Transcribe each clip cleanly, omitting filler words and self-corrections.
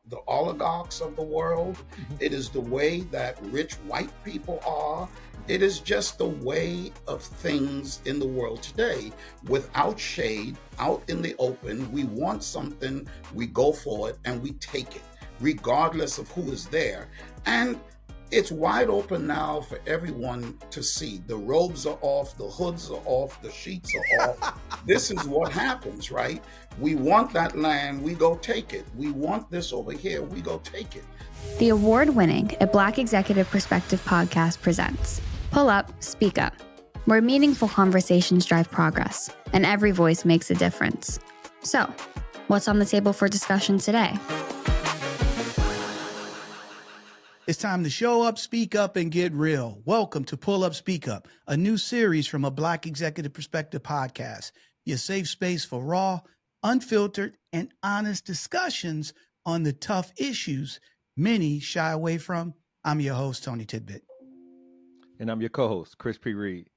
the oligarchs of the world. It is the way that rich white people are. It is just the way of things in the world today. Without shade, out in the open, we want something, we go for it, and we take it, regardless of who is there. And it's wide open now for everyone to see. The robes are off, the hoods are off, the sheets are off. This is what happens, right? We want that land, we go take it. We want this over here, we go take it. The award-winning A Black Executive Perspective podcast presents Pull Up, Speak Up, where meaningful conversations drive progress and every voice makes a difference. So, what's on the table for discussion today? It's time to show up, speak up, and get real. Welcome to Pull Up, Speak Up, a new series from a Black Executive Perspective podcast, your safe space for raw, unfiltered, and honest discussions on the tough issues many shy away from. I'm your host, TonyTidbit. And I'm your co-host, Chris P. Reed.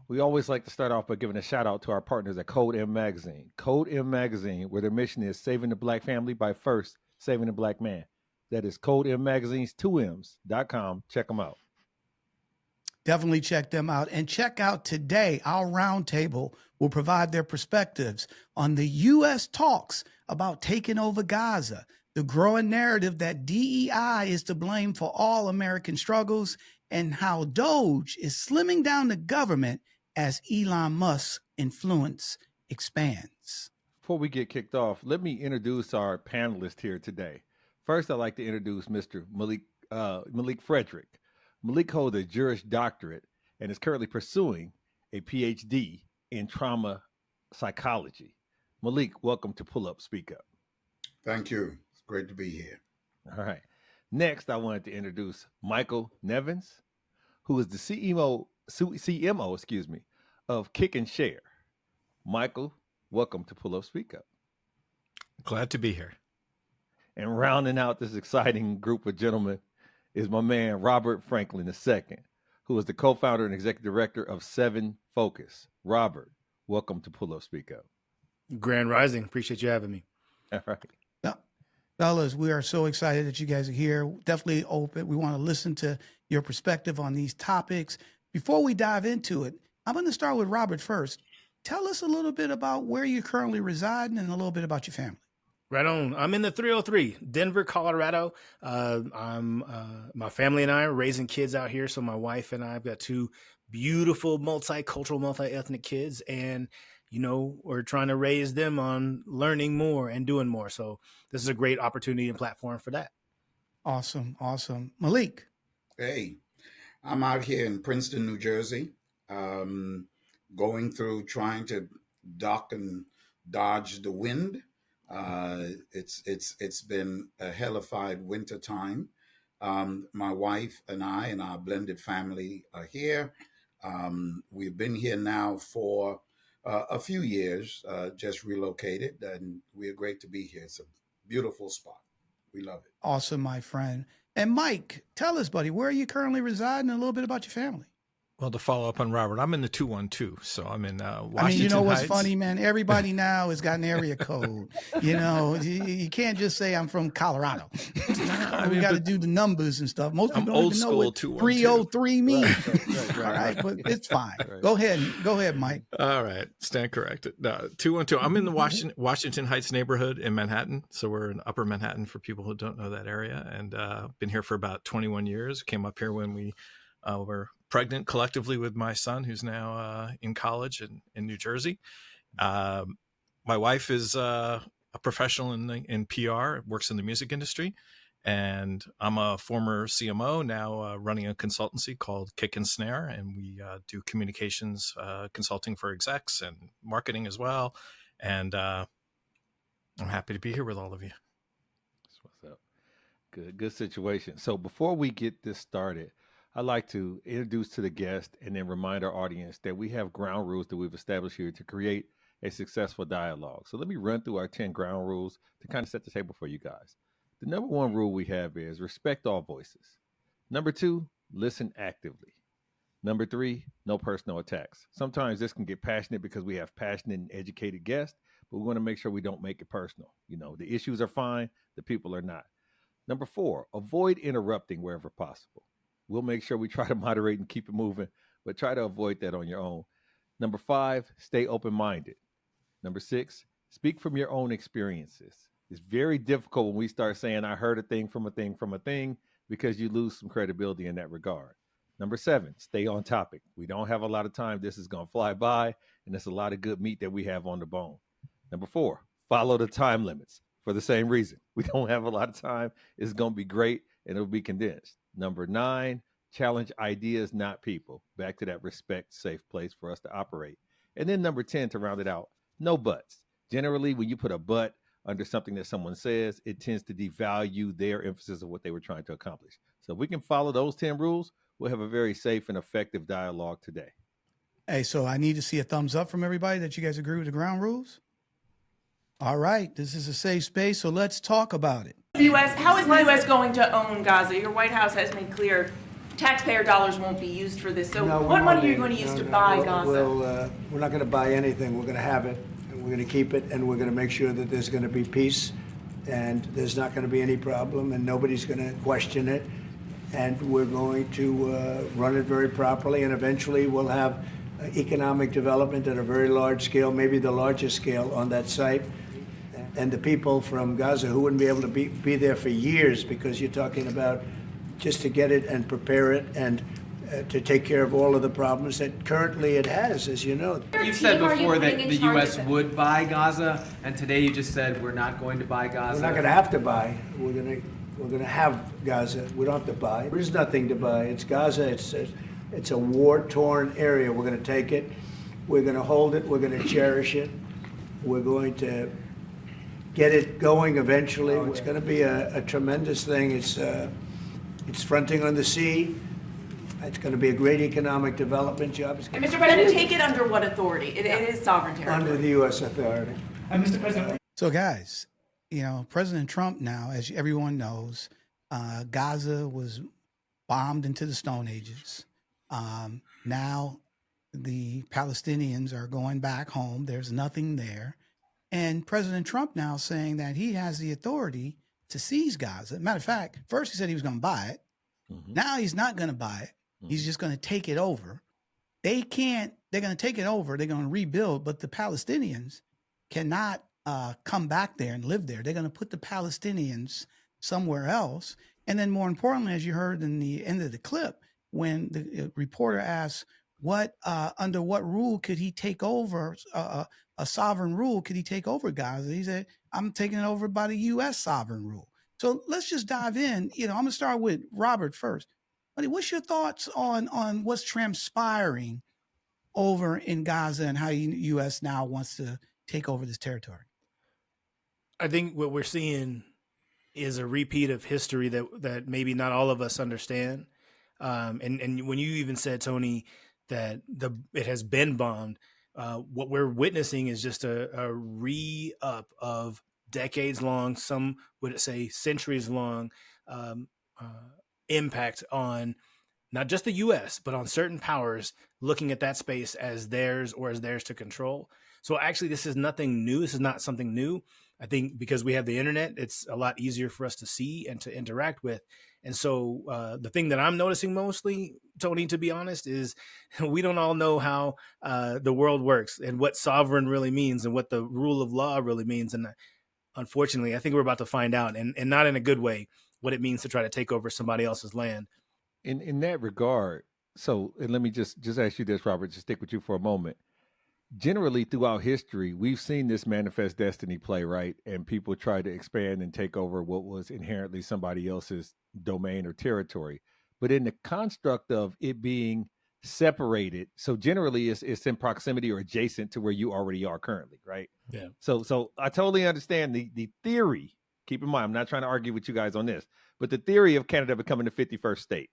We always like to start off by giving a shout out to our partners at Code M Magazine. Code M Magazine, where their mission is saving the Black family by first saving the Black man. That is CodeMMagazines2Ms.com. Check them out. Definitely check them out. And check out today, our roundtable will provide their perspectives on the U.S. talks about taking over Gaza, the growing narrative that DEI is to blame for all American struggles, and how DOGE is slimming down the government as Elon Musk's influence expands. Before we get kicked off, let me introduce our panelists here today. First, I'd like to introduce Mr. Malik Frederick. Malik holds a Juris Doctorate and is currently pursuing a PhD in trauma psychology. Malik, welcome to Pull Up, Speak Up. Thank you. It's great to be here. All right. Next, I wanted to introduce Michael Nevins, who is the CMO, of Kick and Share. Michael, welcome to Pull Up, Speak Up. Glad to be here. And rounding out this exciting group of gentlemen is my man, Robert Franklin II, who is the co-founder and executive director of 7 Focus. Robert, welcome to Pull Up, Speak Up. Grand Rising. Appreciate you having me. All right. Fellas, we are so excited that you guys are here. Definitely open. We want to listen to your perspective on these topics. Before we dive into it, I'm going to start with Robert first. Tell us a little bit about where you're currently residing and a little bit about your family. Right on. I'm in the 303, Denver, Colorado. My family and I are raising kids out here. So my wife and I have got 2 beautiful, multicultural, multi-ethnic kids. And, you know, we're trying to raise them on learning more and doing more. So this is a great opportunity and platform for that. Awesome. Awesome. Malik. Hey, I'm out here in Princeton, New Jersey, going through trying to duck and dodge the wind. It's been a hellified winter time. My wife and I and our blended family are here. We've been here now for a few years, just relocated, and we're great to be here. It's a beautiful spot. We love it. Awesome, my friend. And Mike, tell us, buddy, where are you currently residing and a little bit about your family? Well, to follow up on Robert, I'm in the 212, so I'm in Washington I mean, you know what's Heights. funny, man? Everybody now has got an area code. You know, you can't just say I'm from Colorado. We got to do the numbers and stuff. Most people don't even know what 303 means. Right. All right, but it's fine. Right. Go ahead, Mike. All right, stand corrected. 212. I'm in the Washington Heights neighborhood in Manhattan, so we're in Upper Manhattan for people who don't know that area, and been here for about 21 years. Came up here when we were pregnant collectively with my son, who's now in college in New Jersey. My wife is a professional in PR, works in the music industry, and I'm a former CMO, now running a consultancy called Kick and Snare, and we do communications consulting for execs and marketing as well. And I'm happy to be here with all of you. That's what's up. Good situation. So before we get this started, I'd like to introduce to the guest and then remind our audience that we have ground rules that we've established here to create a successful dialogue. So let me run through our 10 ground rules to kind of set the table for you guys. The number 1 rule we have is respect all voices. Number 2, listen actively. Number 3, no personal attacks. Sometimes this can get passionate because we have passionate and educated guests, but we want to make sure we don't make it personal. You know, the issues are fine, the people are not. Number 4, avoid interrupting wherever possible. We'll make sure we try to moderate and keep it moving, but try to avoid that on your own. Number 5, stay open-minded. Number 6, speak from your own experiences. It's very difficult when we start saying, I heard a thing from a thing from a thing, because you lose some credibility in that regard. Number 7, stay on topic. We don't have a lot of time. This is going to fly by, and there's a lot of good meat that we have on the bone. Number 4, follow the time limits for the same reason. We don't have a lot of time. It's going to be great, and it'll be condensed. Number 9, challenge ideas, not people. Back to that respect, safe place for us to operate. And then number 10, to round it out, no buts. Generally, when you put a but under something that someone says, it tends to devalue their emphasis of what they were trying to accomplish. So if we can follow those 10 rules, we'll have a very safe and effective dialogue today. Hey, so I need to see a thumbs up from everybody that you guys agree with the ground rules. All right, this is a safe space, so let's talk about it. How is the U.S. going to own Gaza? Your White House has made clear taxpayer dollars won't be used for this. So what money are you going to use to buy Gaza? We're not going to buy anything. We're going to have it, and we're going to keep it, and we're going to make sure that there's going to be peace, and there's not going to be any problem, and nobody's going to question it, and we're going to run it very properly, and eventually we'll have economic development at a very large scale, maybe the largest scale on that site. And the people from Gaza who wouldn't be able to be there for years, because you're talking about just to get it and prepare it and to take care of all of the problems that currently it has, as you know. You've said before that the U.S. would buy Gaza, and today you just said we're not going to buy Gaza. We're not going to have to buy. We're going to have Gaza. We don't have to buy. There is nothing to buy. It's Gaza. It's a war-torn area. We're going to take it. We're going to hold it. We're going to cherish it. We're going to get it going eventually. It's going to be a tremendous thing. It's fronting on the sea. It's going to be a great economic development job. And Mr. President, take it under what authority? It is sovereign territory. Under the U.S. authority. Mr. President. So, guys, President Trump now, as everyone knows, Gaza was bombed into the Stone Ages. Now the Palestinians are going back home. There's nothing there. And President Trump now saying that he has the authority to seize Gaza. Matter of fact, first he said he was going to buy it. Mm-hmm. Now he's not going to buy it. Mm-hmm. He's just going to take it over. They're going to take it over. They're going to rebuild, but the Palestinians cannot come back there and live there. They're going to put the Palestinians somewhere else. And then more importantly, as you heard in the end of the clip, when the reporter asked under what rule could he take over, a sovereign rule could he take over Gaza? He said, I'm taking it over by the U.S. sovereign rule. So let's just dive in. I'm going to start with Robert first. Buddy, what's your thoughts on what's transpiring over in Gaza and how the U.S. now wants to take over this territory? I think what we're seeing is a repeat of history that maybe not all of us understand. And when you even said, Tony, that it has been bombed, what we're witnessing is just a re-up of decades-long, some would say centuries-long impact on not just the U.S., but on certain powers looking at that space as theirs or as theirs to control. So actually, this is nothing new. This is not something new. I think because we have the internet, it's a lot easier for us to see and to interact with. And so the thing that I'm noticing mostly, Tony, to be honest, is we don't all know how the world works and what sovereign really means and what the rule of law really means. And unfortunately, I think we're about to find out, and not in a good way, what it means to try to take over somebody else's land. In that regard, and let me just ask you this, Robert, just stick with you for a moment. Generally, throughout history, we've seen this manifest destiny play, right? And people try to expand and take over what was inherently somebody else's domain or territory. But in the construct of it being separated, so generally it's in proximity or adjacent to where you already are currently, right? Yeah. So I totally understand the theory. Keep in mind, I'm not trying to argue with you guys on this, but the theory of Canada becoming the 51st state.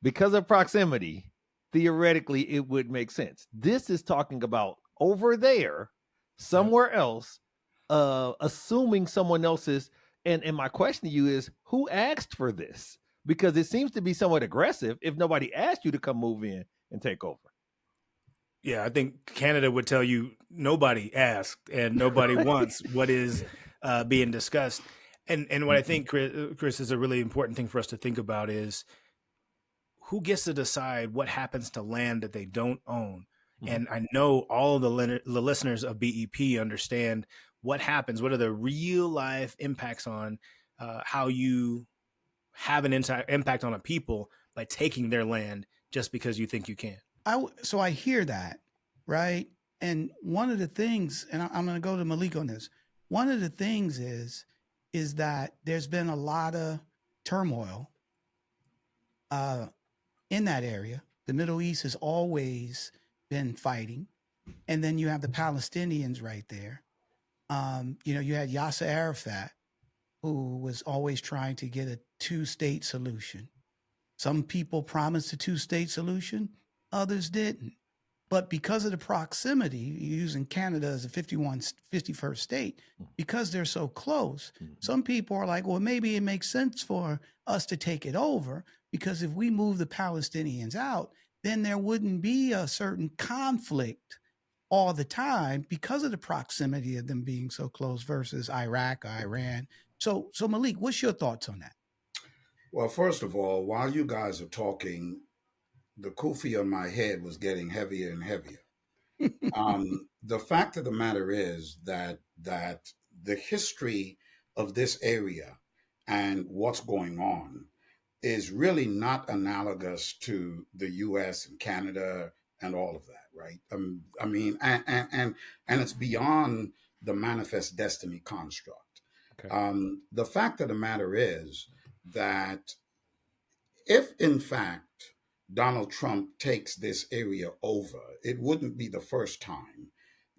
Because of proximity, theoretically, it would make sense. This is talking about over there, somewhere else, assuming someone else's. And my question to you is, who asked for this? Because it seems to be somewhat aggressive if nobody asked you to come move in and take over. Yeah, I think Canada would tell you nobody asked and nobody wants what is being discussed. And what I think, Chris, is a really important thing for us to think about is who gets to decide what happens to land that they don't own. Mm-hmm. And I know all of the listeners of BEP understand what happens, what are the real life impacts on how you have an impact on a people by taking their land just because you think you can. So I hear that, right? And one of the things, and I'm going to go to Malik on this. One of the things is that there's been a lot of turmoil in that area. The Middle East has always been fighting. And then you have the Palestinians right there. You had Yasser Arafat, who was always trying to get a two-state solution. Some people promised a two-state solution, others didn't. But because of the proximity, using Canada as a 51st state, because they're so close, some people are like, well, maybe it makes sense for us to take it over, because if we move the Palestinians out, then there wouldn't be a certain conflict all the time because of the proximity of them being so close versus Iraq or Iran. So Malik, what's your thoughts on that? Well, first of all, while you guys are talking, the kufi on my head was getting heavier and heavier. The fact of the matter is that the history of this area and what's going on is really not analogous to the U.S. and Canada and all of that, right? I mean, and it's beyond the manifest destiny construct. Okay. The fact of the matter is that if, in fact, Donald Trump takes this area over, it wouldn't be the first time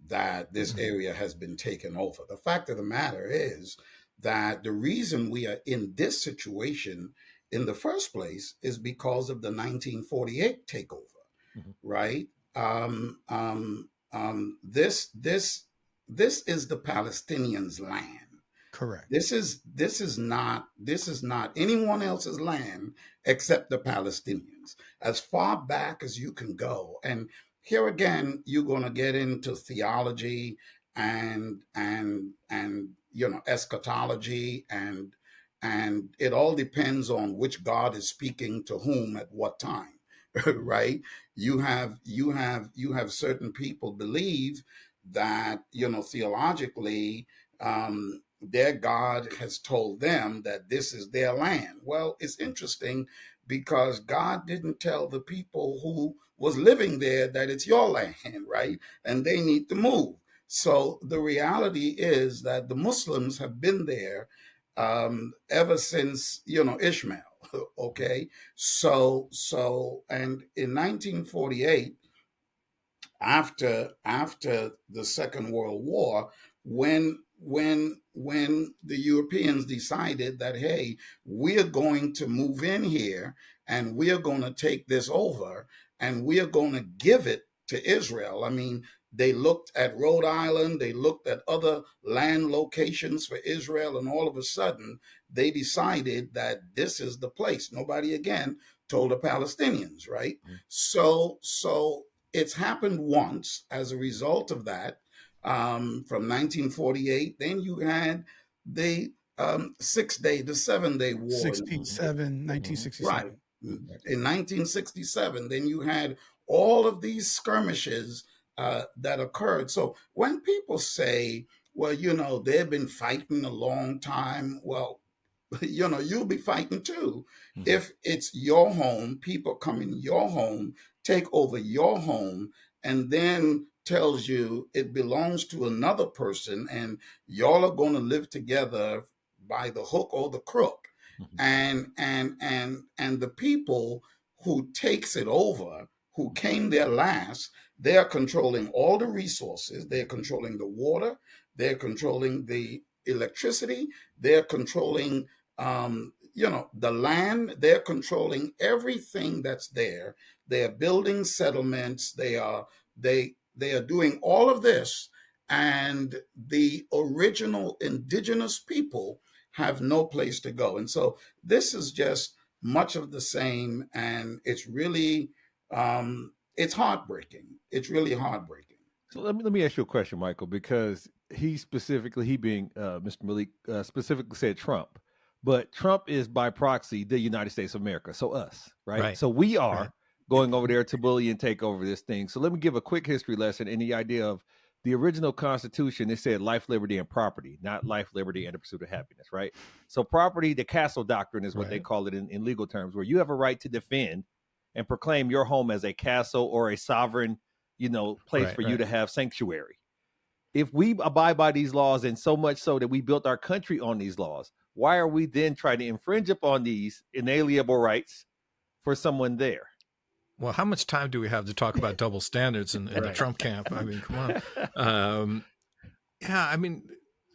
that this area has been taken over. The fact of the matter is that the reason we are in this situation in the first place is because of the 1948 takeover, right? This is the Palestinians' land. Correct. This is not anyone else's land except the Palestinians, as far back as you can go. And here again, you're going to get into theology and eschatology, and it all depends on which God is speaking to whom at what time, right? You have certain people believe that theologically. Their God has told them that this is their land. Well, it's interesting because God didn't tell the people who was living there that it's your land, right? And they need to move. So the reality is that the Muslims have been there ever since, Ishmael, okay? So, and in 1948, after the Second World War, when the Europeans decided that, hey, we're going to move in here and we're going to take this over and we're going to give it to Israel. I mean, they looked at Rhode Island, they looked at other land locations for Israel, and all of a sudden they decided that this is the place. Nobody again told the Palestinians, right? Mm-hmm. So it's happened once as a result of that. From 1948, then you had the 6-day, the 7-day war. 1967. Right. In 1967, then you had all of these skirmishes that occurred. So when people say, well, they've been fighting a long time, well, you'll be fighting too. Mm-hmm. If it's your home, people come in your home, take over your home, and then tells you it belongs to another person and y'all are going to live together by the hook or the crook. Mm-hmm. And the people who takes it over, who came there last, they're controlling all the resources. They're controlling the water. They're controlling the electricity. They're controlling the land. They're controlling everything that's there. They're building settlements. They are doing all of this, and the original indigenous people have no place to go. And so this is just much of the same, and it's really it's heartbreaking. It's really heartbreaking. So let me ask you a question, Michael, because he being Mr. Malik, specifically said Trump, but Trump is by proxy the United States of America, so us, right? So we are going over there to bully and take over this thing. So let me give a quick history lesson in the idea of the original Constitution. It said life, liberty, and property, not life, liberty, and the pursuit of happiness, right? So property, the castle doctrine is what they call it in legal terms, where you have a right to defend and proclaim your home as a castle or a sovereign, place for you to have sanctuary. If we abide by these laws, and so much so that we built our country on these laws, why are we then trying to infringe upon these inalienable rights for someone there? Well, how much time do we have to talk about double standards in the Trump camp? I mean, come on.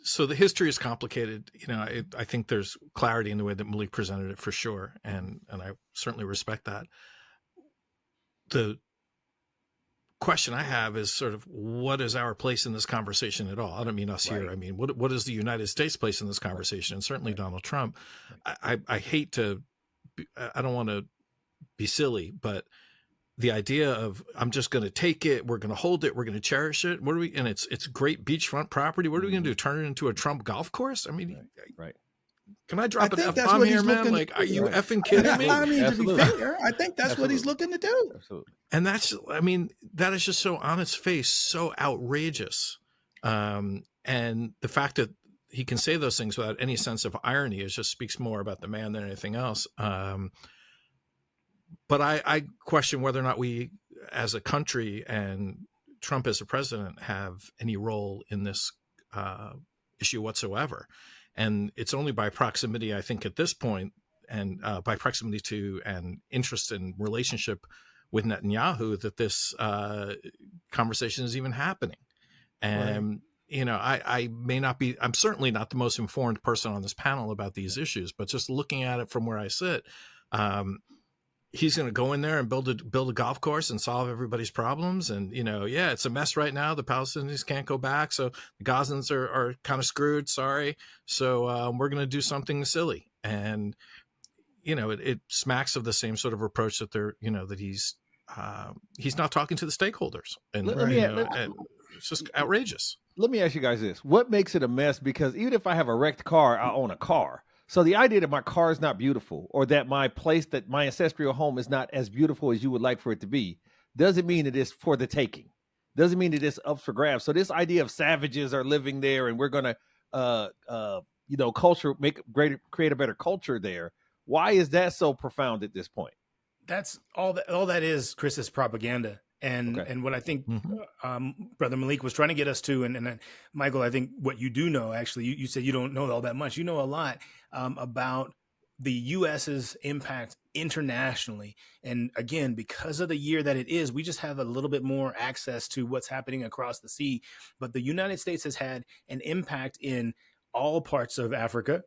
So the history is complicated. I think there's clarity in the way that Malik presented it for sure. And I certainly respect that. The question I have is sort of, what is our place in this conversation at all? I don't mean us here. I mean, what is the United States' place in this conversation? And certainly Donald Trump. I hate to, I don't want to be silly, but the idea of, I'm just going to take it, we're going to hold it, we're going to cherish it. What are we? And it's great beachfront property. What are we going to do? Turn it into a Trump golf course? I mean, can I drop an F-bomb here, man? Like, are you effing kidding me? I mean, to be fair, I think that's what he's looking to do. Absolutely. And that is just so on its face, so outrageous. And the fact that he can say those things without any sense of irony just speaks more about the man than anything else. But I question whether or not we, as a country, and Trump as a president, have any role in this issue whatsoever. And it's only by proximity, I think, at this point, and by proximity to and interest in relationship with Netanyahu, that this conversation is even happening. And, I may not be, I'm certainly not the most informed person on this panel about these issues, but just looking at it from where I sit, he's going to go in there and build a golf course and solve everybody's problems. And, it's a mess right now. The Palestinians can't go back. So the Gazans are kind of screwed. Sorry. So we're going to do something silly. And, it smacks of the same sort of approach that that he's not talking to the stakeholders. And it's just outrageous. Let me ask you guys this. What makes it a mess? Because even if I have a wrecked car, I own a car. So the idea that my car is not beautiful, or that my ancestral home is not as beautiful as you would like for it to be, doesn't mean it is for the taking. Doesn't mean it is up for grabs. So this idea of savages are living there and we're going to, create a better culture there. Why is that so profound at this point? That's all that is, Chris, is propaganda. And what I think Brother Malik was trying to get us to, and Michael, I think what you do know, actually, you said you don't know all that much. You know a lot about the U.S.'s impact internationally. And again, because of the year that it is, we just have a little bit more access to what's happening across the sea. But the United States has had an impact in all parts of Africa.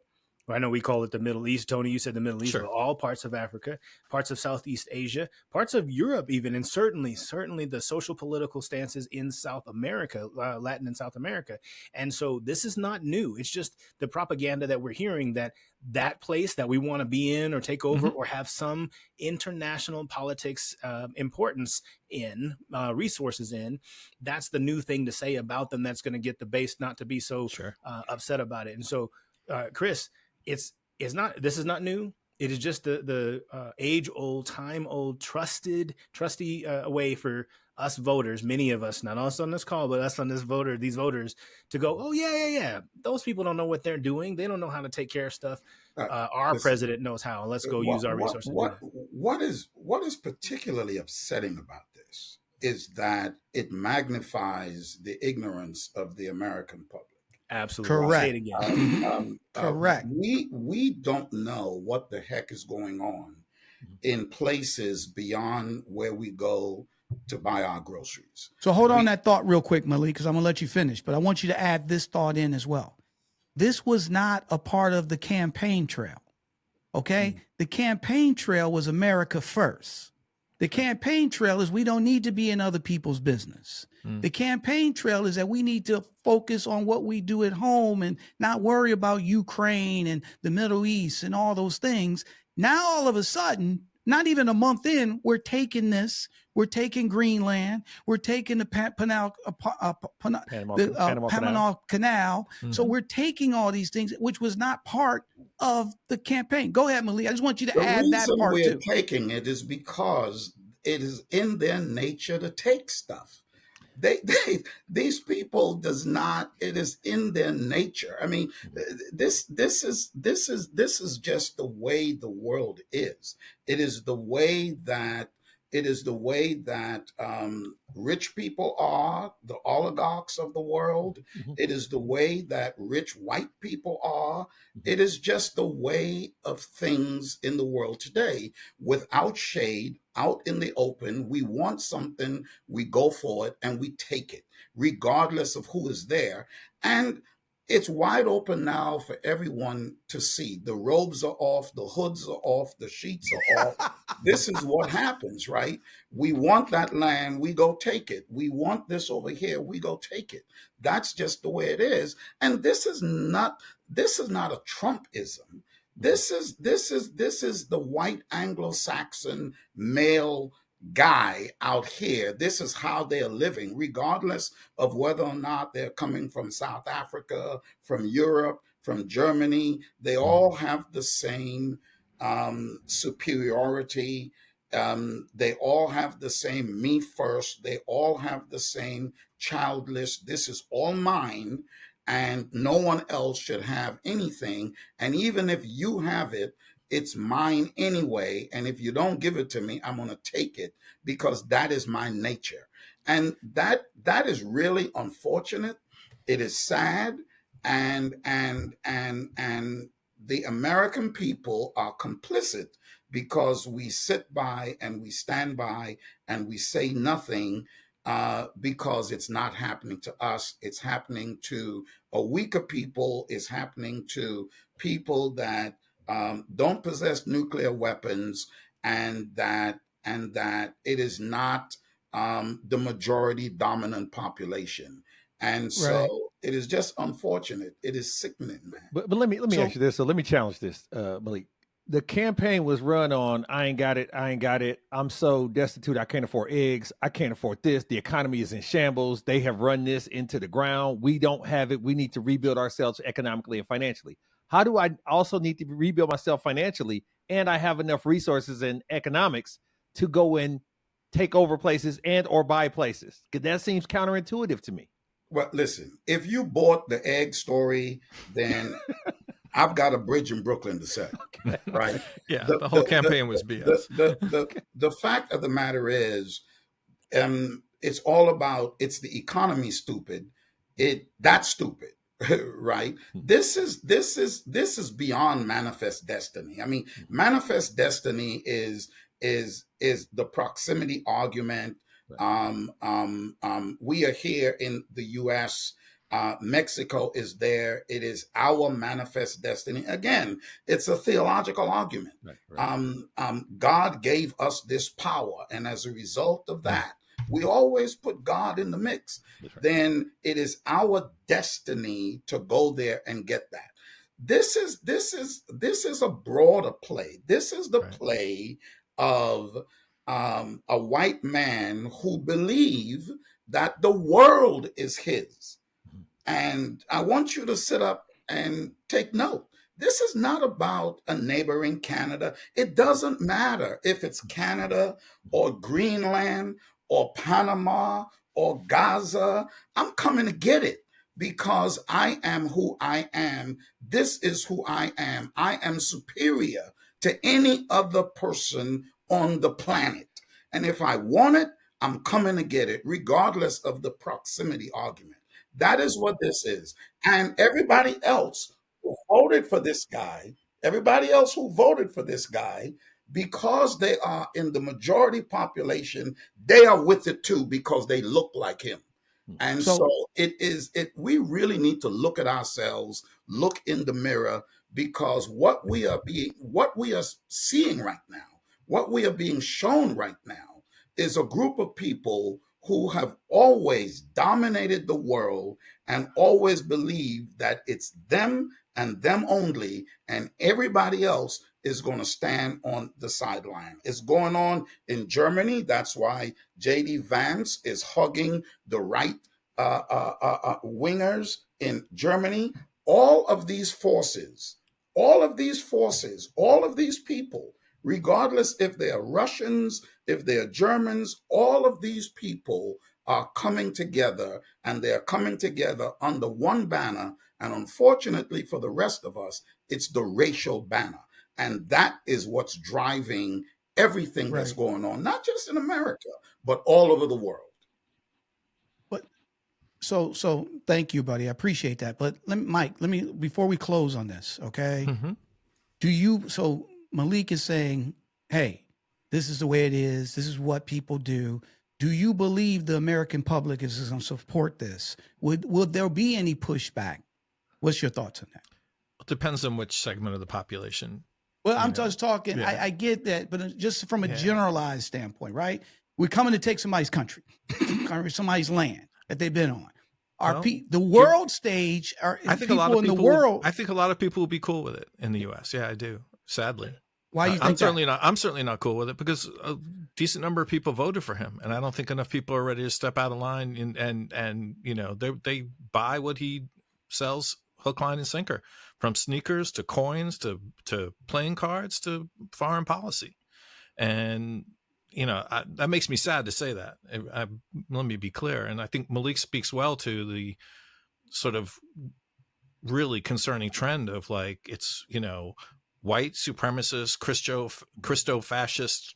I know we call it the Middle East. Tony, you said the Middle East, but all parts of Africa, parts of Southeast Asia, parts of Europe even, and certainly the social political stances in South America, Latin and South America. And so this is not new. It's just the propaganda that we're hearing that place that we want to be in or take over or have some international politics importance in, resources in, that's the new thing to say about them that's going to get the base not to be so upset about it. And so, Chris, this is not new. It is just the age-old, time-old, trusty way for us voters, many of us, not us on this call, but us on these voters, to go, oh yeah. Those people don't know what they're doing. They don't know how to take care of stuff. Our president knows how. Let's go use our resources. What is particularly upsetting about this is that it magnifies the ignorance of the American public. Absolutely. Correct. Say it again. Correct. We don't know what the heck is going on in places beyond where we go to buy our groceries. So hold on that thought real quick, Malik, because I'm going to let you finish. But I want you to add this thought in as well. This was not a part of the campaign trail. Okay? The campaign trail was America first. The campaign trail is we don't need to be in other people's business. The campaign trail is that we need to focus on what we do at home and not worry about Ukraine and the Middle East and all those things. Now, all of a sudden, not even a month in, we're taking this. We're taking Greenland. We're taking the Panama Canal. Mm-hmm. So we're taking all these things, which was not part of the campaign. Go ahead, Malik. I just want you to add that part we're too. taking it is because it is in their nature to take stuff. These people does not. It is in their nature. I mean, this is just the way the world is. It is the way that rich people are, the oligarchs of the world. It is the way that rich white people are. It is just the way of things in the world today. Without shade, out in the open, we want something, we go for it, and we take it, regardless of who is there. And it's wide open now for everyone to see. The robes are off, the hoods are off, the sheets are off. This is what happens, right? We want that land, we go take it. We want this over here, we go take it. That's just the way it is. And this is not a Trumpism. This is the white Anglo-Saxon male guy out here. This is how they're living, regardless of whether or not they're coming from South Africa, from Europe, from Germany. They all have the same superiority. They all have the same me first. They all have the same childish, this is all mine, and no one else should have anything. And even if you have it, it's mine anyway. And if you don't give it to me, I'm going to take it because that is my nature. And that is really unfortunate. It is sad. And the American people are complicit because we sit by and we stand by and we say nothing because it's not happening to us. It's happening to a weaker people. It's happening to people that don't possess nuclear weapons, and that it is not the majority dominant population. And so it is just unfortunate. It is sickening, man. But let me ask you this. So let me challenge this, Malik. The campaign was run on, I ain't got it. I'm so destitute, I can't afford eggs. I can't afford this. The economy is in shambles. They have run this into the ground. We don't have it. We need to rebuild ourselves economically and financially. How do I also need to rebuild myself financially and I have enough resources and economics to go and take over places and or buy places? Because that seems counterintuitive to me. Well, listen, if you bought the egg story, then I've got a bridge in Brooklyn to sell, right? Yeah, the whole campaign was BS. The fact of the matter is, it's all about, it's the economy stupid. That's stupid, right? This is beyond manifest destiny. I mean, manifest destiny is the proximity argument. We are here in the U.S. Mexico is there. It is our manifest destiny. Again, it's a theological argument. God gave us this power, and as a result of that, we always put God in the mix. Then it is our destiny to go there and get that. This is a broader play. This is the play of a white man who believes that the world is his. And I want you to sit up and take note. This is not about a neighboring Canada. It doesn't matter if it's Canada or Greenland or Panama or Gaza. I'm coming to get it because I am who I am. This is who I am. I am superior to any other person on the planet. And if I want it, I'm coming to get it, regardless of the proximity argument. That is what this is. And everybody else who voted for this guy, because they are in the majority population, they are with it too because they look like him. And so we really need to look at ourselves, look in the mirror, because what we are seeing right now, what we are being shown right now is a group of people who have always dominated the world and always believed that it's them and them only, and everybody else is going to stand on the sideline. It's going on in Germany. That's why J.D. Vance is hugging the right wingers in Germany. All of these forces, all of these people, regardless if they're Russians, if they're Germans, all of these people are coming together, and they're coming together under one banner. And unfortunately for the rest of us, it's the racial banner. And that is what's driving everything that's going on, not just in America, but all over the world. But so thank you, buddy. I appreciate that. But Mike, before we close on this, okay? Mm-hmm. So Malik is saying, hey, this is the way it is. This is what people do. Do you believe the American public is going to support this? Would there be any pushback? What's your thoughts on that? It depends on which segment of the population. Well, I'm just talking, I get that, but just from a generalized standpoint, right? We're coming to take somebody's country, somebody's land that they've been on. The world stage, I think a lot of people in the world. I think a lot of people will be cool with it in the U.S. Yeah, I do. Sadly. Why do you think I'm certainly not cool with it, because a decent number of people voted for him, and I don't think enough people are ready to step out of line and they buy what he sells hook, line, and sinker, from sneakers to coins to playing cards to foreign policy. And that makes me sad to say that. Let me be clear. And I think Malik speaks well to the sort of really concerning trend of it's white supremacist, Christo-fascist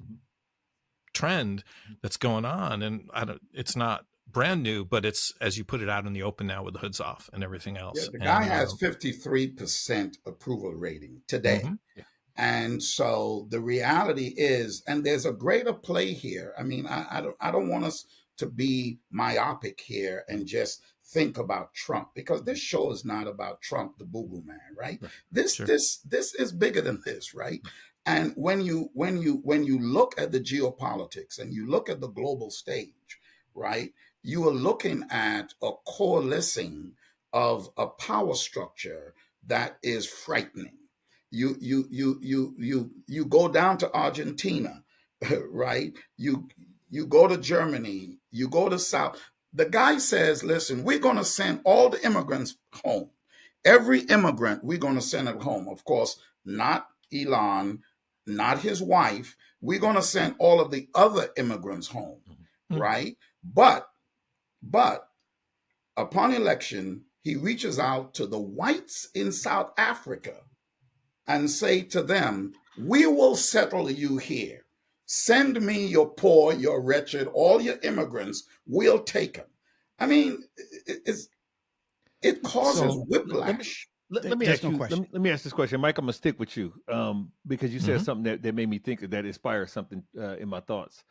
trend that's going on. And it's not brand new, but it's, as you put it, out in the open now with the hoods off and everything else. Yeah, the guy has 53% approval rating today. Mm-hmm. Yeah. And so the reality is, and there's a greater play here. I mean, I don't want us to be myopic here and just think about Trump, because this show is not about Trump, the boo-boo man, right? This is bigger than this, right? And when you look at the geopolitics and you look at the global stage, right, you are looking at a coalescing of a power structure that is frightening. You go down to Argentina, right? You go to Germany, you go to South. The guy says, listen, we're going to send all the immigrants home. Every immigrant, we're going to send it home. Of course, not Elon, not his wife. We're going to send all of the other immigrants home, right? But upon election, he reaches out to the whites in South Africa and say to them, we will settle you here. Send me your poor, your wretched, all your immigrants, we'll take them. I mean, it causes whiplash. Let me ask this question. Mike, I'm going to stick with you because you said something that made me think that inspired something in my thoughts.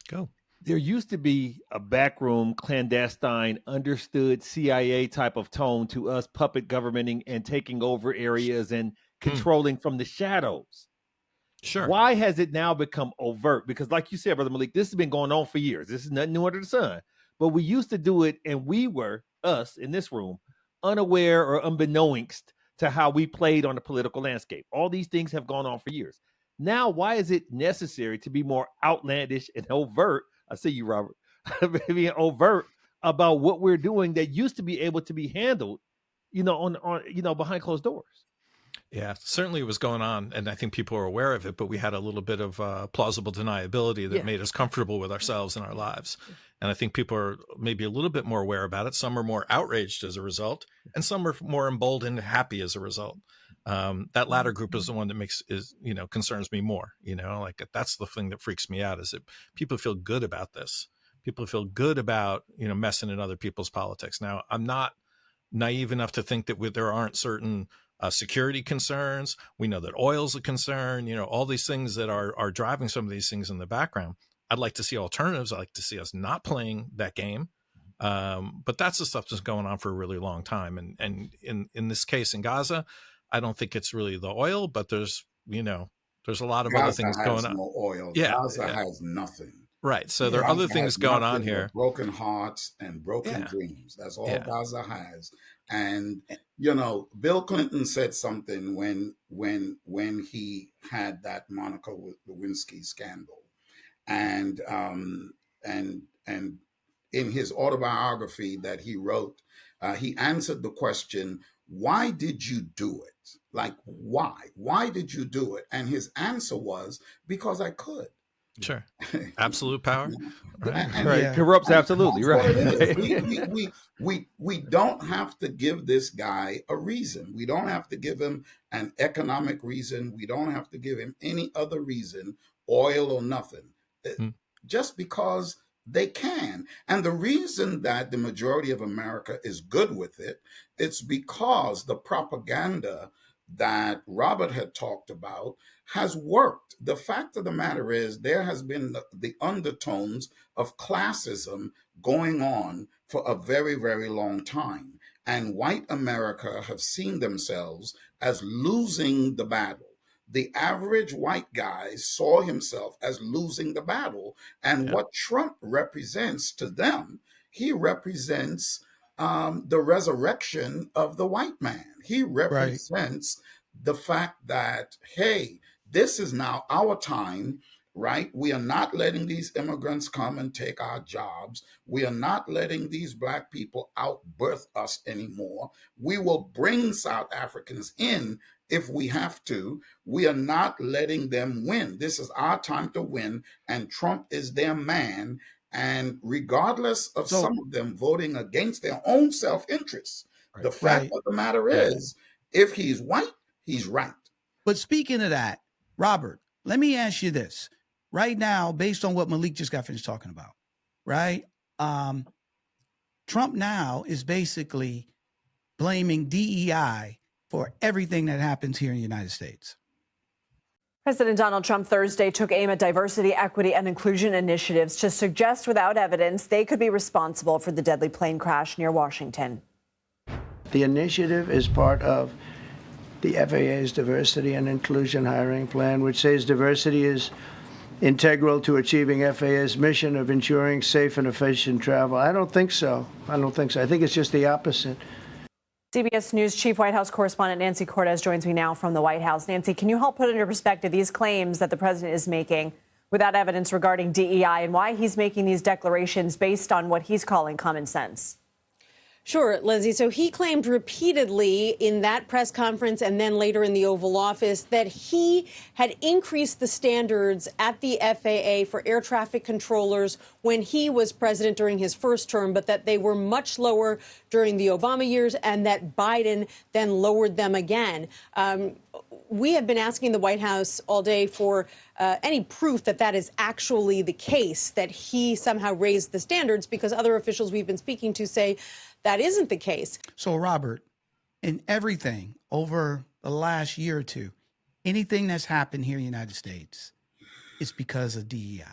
Go. There used to be a backroom, clandestine, understood CIA type of tone to us puppet governing and taking over areas and controlling from the shadows. Sure. Why has it now become overt? Because like you said, Brother Malik, this has been going on for years. This is nothing new under the sun. But we used to do it, and we were, us in this room, unaware or unbeknownst to how we played on the political landscape. All these things have gone on for years. Now, why is it necessary to be more outlandish and overt? I see you, Robert, being overt about what we're doing that used to be able to be handled, on behind closed doors. Yeah, certainly it was going on, and I think people are aware of it, but we had a little bit of plausible deniability that made us comfortable with ourselves and our lives. And I think people are maybe a little bit more aware about it. Some are more outraged as a result, and some are more emboldened and happy as a result. That latter group is the one that concerns me more. That's the thing that freaks me out, is that people feel good about this. People feel good about, messing in other people's politics. Now, I'm not naive enough to think that there aren't certain security concerns. We know that oil's a concern, all these things that are driving some of these things in the background. I'd like to see alternatives. I'd like to see us not playing that game. But that's the stuff that's going on for a really long time. And in this case in Gaza, I don't think it's really the oil, but there's a lot of other things going on. No oil. Yeah, Gaza has nothing. Right. So there are other things going on here. Broken hearts and broken dreams. That's all Gaza has. And Bill Clinton said something when he had that Monica Lewinsky scandal, and in his autobiography that he wrote, he answered the question, "Why did you do it? Like, why? Why did you do it?" And his answer was, "Because I could." Sure. Absolute power. Right. Corrupts absolutely. Right. We don't have to give this guy a reason. We don't have to give him an economic reason. We don't have to give him any other reason, oil or nothing, just because they can. And the reason that the majority of America is good with it, it's because the propaganda that Robert had talked about has worked. The fact of the matter is there has been the undertones of classism going on for a very, very long time. And white America have seen themselves as losing the battle. The average white guy saw himself as losing the battle. And what Trump represents to them, he represents the resurrection of the white man. He represents the fact that, hey, this is now our time, right? We are not letting these immigrants come and take our jobs. We are not letting these Black people outbirth us anymore. We will bring South Africans in if we have to. We are not letting them win. This is our time to win, and Trump is their man. And regardless of some of them voting against their own self-interest, the fact of the matter is, if he's white, he's right. But speaking of that, Robert, let me ask you this. Right now, based on what Malik just got finished talking about, right? Trump now is basically blaming DEI for everything that happens here in the United States. President Donald Trump Thursday took aim at diversity, equity, and inclusion initiatives to suggest without evidence they could be responsible for the deadly plane crash near Washington. The initiative is part of the FAA's diversity and inclusion hiring plan, which says diversity is integral to achieving FAA's mission of ensuring safe and efficient travel. I don't think so. I think it's just the opposite. CBS News Chief White House correspondent Nancy Cortez joins me now from the White House. Nancy, can you help put into perspective these claims that the president is making without evidence regarding DEI and why he's making these declarations based on what he's calling common sense? Sure, Lindsay. So he claimed repeatedly in that press conference and then later in the Oval Office that he had increased the standards at the FAA for air traffic controllers when he was president during his first term, but that they were much lower during the Obama years and that Biden then lowered them again. We have been asking the White House all day for any proof that that is actually the case, that he somehow raised the standards, because other officials we've been speaking to say that isn't the case. So, Robert, in everything over the last year or two, anything that's happened here in the United States, it's because of DEI,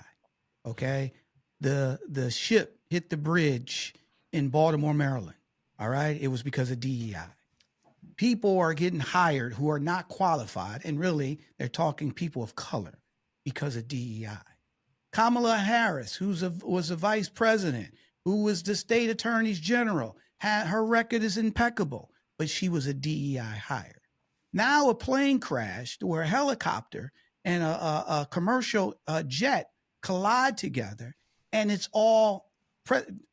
okay? The ship hit the bridge in Baltimore, Maryland, all right? It was because of DEI. People are getting hired who are not qualified, and really, they're talking people of color because of DEI. Kamala Harris, was a vice president, who was the state attorney general, her record is impeccable, but she was a DEI hire. Now a plane crashed where a helicopter and a commercial jet collide together, and it's all,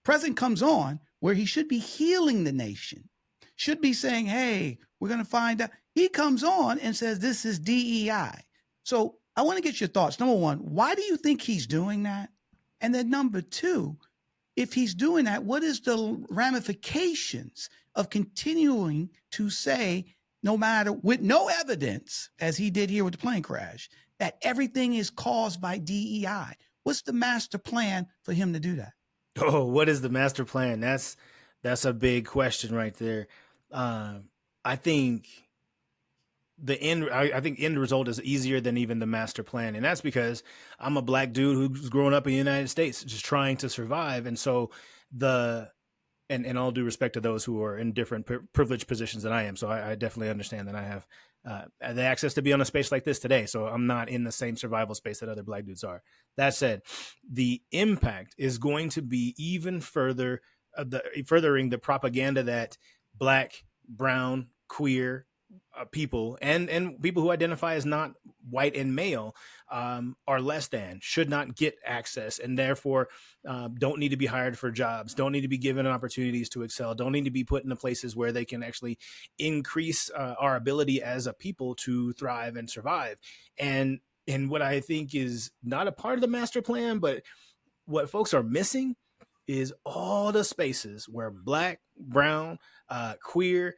President comes on where he should be healing the nation, should be saying, hey, we're going to find out. He comes on and says, this is DEI. So I want to get your thoughts. Number one, why do you think he's doing that? And then number two, if he's doing that, what is the ramifications of continuing to say, no matter, with no evidence, as he did here with the plane crash, that everything is caused by DEI? What's the master plan for him to do that? Oh, what is the master plan? That's a big question right there. I think the end result is easier than even the master plan. And that's because I'm a black dude who's grown up in the United States, just trying to survive. And so and all due respect to those who are in different privileged positions than I am. So I definitely understand that I have the access to be on a space like this today. So I'm not in the same survival space that other Black dudes are. That said, the impact is going to be even furthering the propaganda that Black, brown, queer people and people who identify as not white and male are less than, should not get access, and therefore don't need to be hired for jobs, don't need to be given opportunities to excel, don't need to be put in the places where they can actually increase our ability as a people to thrive and survive. And what I think is not a part of the master plan, but what folks are missing is all the spaces where Black, brown, queer,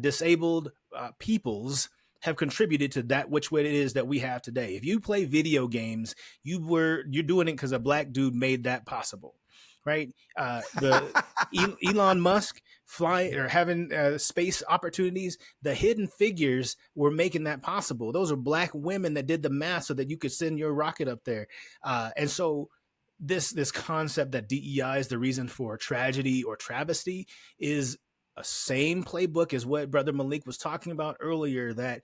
disabled peoples have contributed to that which way it is that we have today. If you play video games, you're doing it because a Black dude made that possible, right? Elon Musk flying or having space opportunities, the Hidden Figures were making that possible. Those are Black women that did the math so that you could send your rocket up there. And so this concept that DEI is the reason for tragedy or travesty is a same playbook as what Brother Malik was talking about earlier, that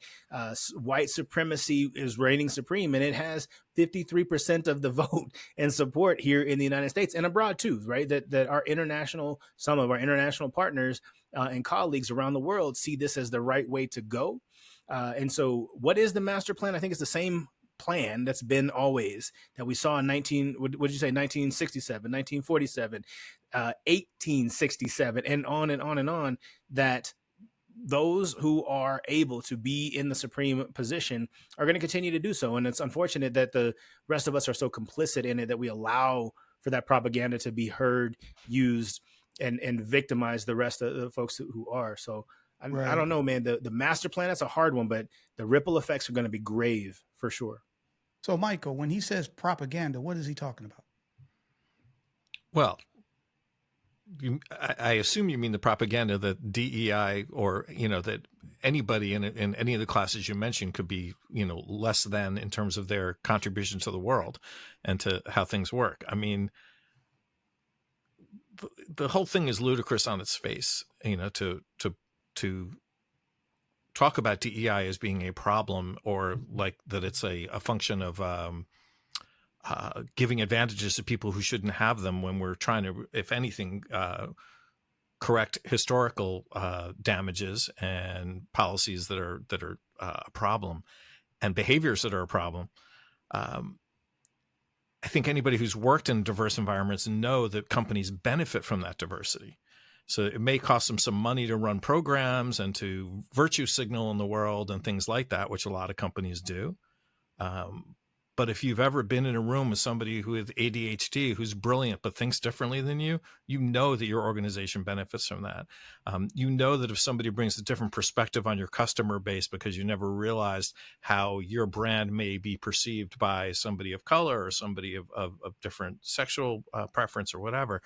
white supremacy is reigning supreme, and it has 53% of the vote and support here in the United States and abroad too, right? That some of our international partners and colleagues around the world see this as the right way to go. And so what is the master plan? I think it's the same plan that's been always, that we saw in 1967, 1947, 1867, and on and on and on, that those who are able to be in the supreme position are going to continue to do so. And it's unfortunate that the rest of us are so complicit in it that we allow for that propaganda to be heard, used, and victimize the rest of the folks who are. So I don't know, man, the master plan, that's a hard one, but the ripple effects are going to be grave for sure. So, Michael, when he says propaganda, what is he talking about? Well, I assume you mean the propaganda that DEI, or, that anybody in any of the classes you mentioned could be, less than in terms of their contribution to the world and to how things work. I mean, the whole thing is ludicrous on its face, to talk about DEI as being a problem, or like that it's a function of giving advantages to people who shouldn't have them, when we're trying to, if anything, correct historical damages and policies that are a problem, and behaviors that are a problem. I think anybody who's worked in diverse environments know that companies benefit from that diversity. So it may cost them some money to run programs and to virtue signal in the world and things like that, which a lot of companies do. But if you've ever been in a room with somebody who has ADHD, who's brilliant but thinks differently than you, you know that your organization benefits from that. You know that if somebody brings a different perspective on your customer base because you never realized how your brand may be perceived by somebody of color or somebody of different sexual preference or whatever,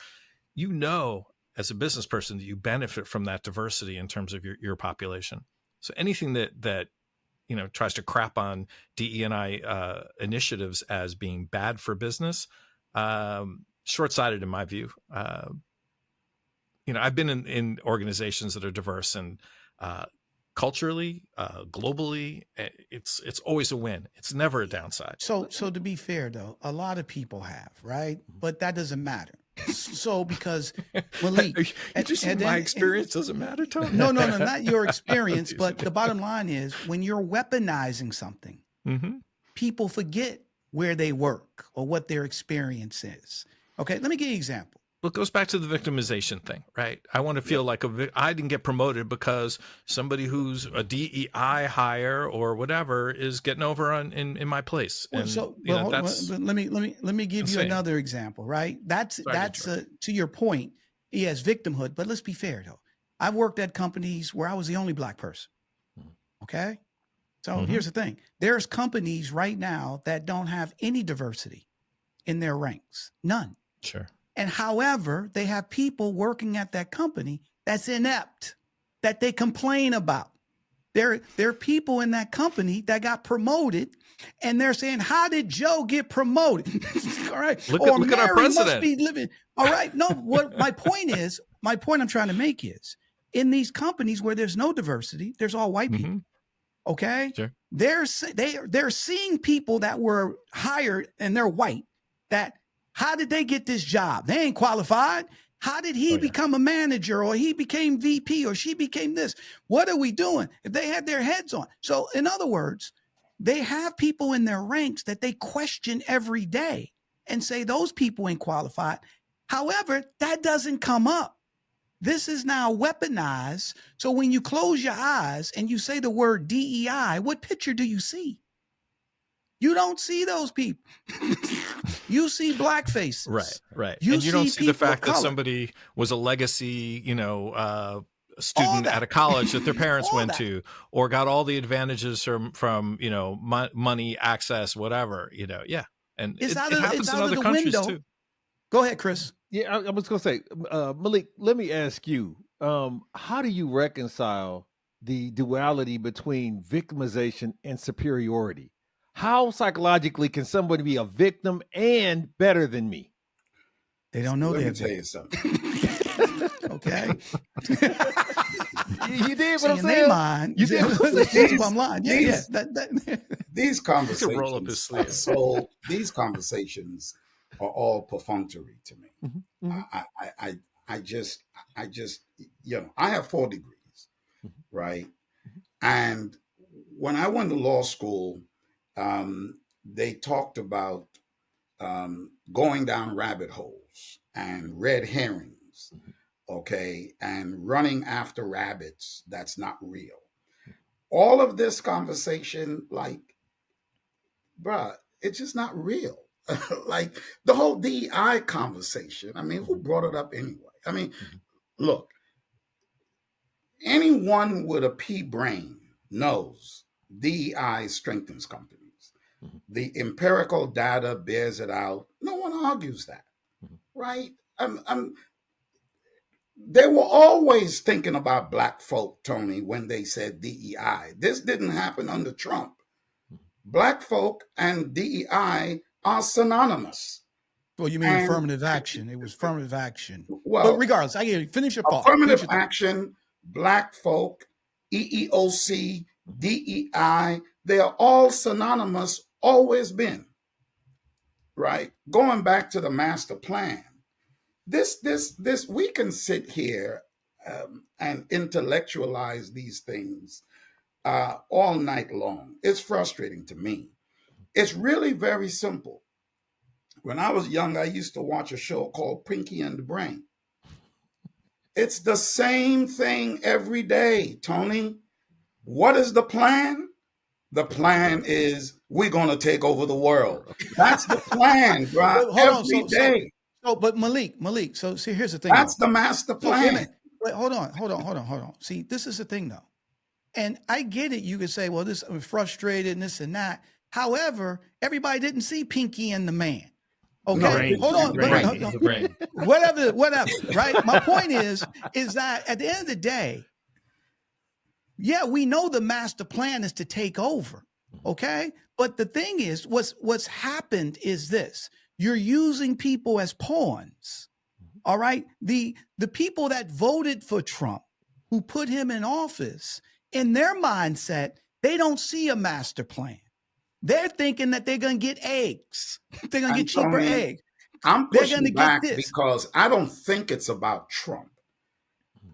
as a business person, that you benefit from that diversity in terms of your population. So anything that tries to crap on DE&I initiatives as being bad for business, short-sighted in my view. I've been in organizations that are diverse, and culturally, globally, it's always a win. It's never a downside. So to be fair, though, a lot of people have, right? But that doesn't matter. So because Malik, my experience doesn't matter, Tony. No, not your experience, but the bottom line is, when you're weaponizing something, people forget where they work or what their experience is. Okay, let me give you an example. Well, it goes back to the victimization thing, right? I want to feel like I didn't get promoted because somebody who's a DEI hire or whatever is getting over in my place. Well, let me give you another example, right? That's to your point. Yes, victimhood, but let's be fair though. I've worked at companies where I was the only Black person. Okay, so here's the thing: there's companies right now that don't have any diversity in their ranks, none. Sure. And however, they have people working at that company that's inept, that they complain about. There are people in that company that got promoted, and they're saying, "How did Joe get promoted?" All right. Look at our president. Must be living. All right. No, what my point I'm trying to make is, in these companies where there's no diversity, there's all white people. Okay. Sure. They're seeing people that were hired and they're white. That how did they get this job? They ain't qualified. How did he become a manager, or he became VP, or she became this? What are we doing? If they had their heads on. So in other words, they have people in their ranks that they question every day and say those people ain't qualified. However, that doesn't come up. This is now weaponized. So when you close your eyes and you say the word DEI, what picture do you see? You don't see those people. You see black faces. Right. You and you don't see the fact that color. somebody was a legacy, student at a college that their parents went to, or got all the advantages from money, access, whatever, Yeah. And it happens in other countries too. Go ahead, Chris. Yeah, I was going to say, Malik, let me ask you, how do you reconcile the duality between victimization and superiority? How psychologically can somebody be a victim and better than me? They don't know. Let me tell you something. Okay. You did what I'm in saying. their mind, you did. I'm lying. These conversations. Roll up his sleeve. So these conversations are all perfunctory to me. Mm-hmm. I just, I have 4 degrees, right? And when I went to law school, they talked about going down rabbit holes and red herrings, okay, and running after rabbits. That's not real. All of this conversation, like, bruh, it's just not real. Like the whole DEI conversation. I mean, who brought it up anyway? I mean, look, anyone with a pea brain knows DEI strengthens companies. The empirical data bears it out. No one argues that, right? They were always thinking about black folk, Tony, when they said DEI. This didn't happen under Trump. Black folk and DEI are synonymous. Well, you mean affirmative action? It was affirmative action. Well, but regardless, I hear you. Finish your thought. Affirmative action, black folk, EEOC, DEI, they are all synonymous, always been, right? Going back to the master plan, this, we can sit here and intellectualize these things all night long. It's frustrating to me. It's really very simple. When I was young, I used to watch a show called Pinky and the Brain. It's the same thing every day, Tony. What is the plan? The plan is we're going to take over the world. That's the plan, bro. Every day. But Malik. So see, here's the thing. That's the master plan. Wait, hold on. See, this is the thing, though. And I get it. You could say, well, I'm frustrated and this and that. However, everybody didn't see Pinky and the Man. Okay, hold on. Whatever, right? My point is that at the end of the day, yeah, we know the master plan is to take over. Okay. But the thing is, what's happened is this: you're using people as pawns. All right. The people that voted for Trump, who put him in office, in their mindset, they don't see a master plan. They're thinking that they're going to get eggs. They're going to get cheaper eggs. I'm pushing back because I don't think it's about Trump.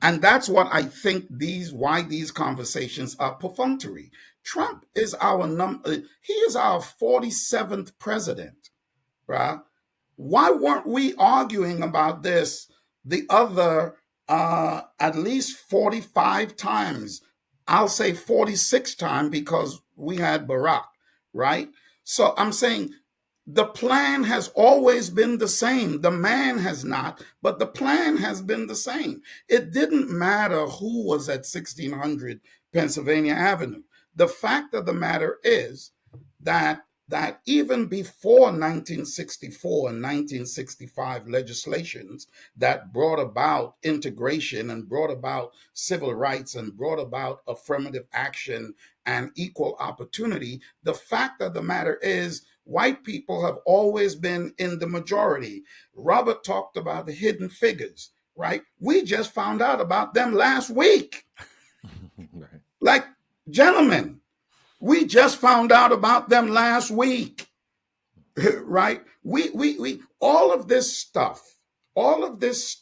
And that's what I think why these conversations are perfunctory. Trump is he is our 47th president, right? Why weren't we arguing about this the other at least 45 times? I'll say 46 times because we had Barack. Right? So I'm saying the plan has always been the same. The man has not, but the plan has been the same. It didn't matter who was at 1600 Pennsylvania Avenue. The fact of the matter is that even before 1964 and 1965 legislations that brought about integration and brought about civil rights and brought about affirmative action and equal opportunity, the fact of the matter is white people have always been in the majority. Robert talked about the hidden figures, right? We just found out about them last week. Right. Like, gentlemen, We just found out about them last week, right? We all of this stuff, all of this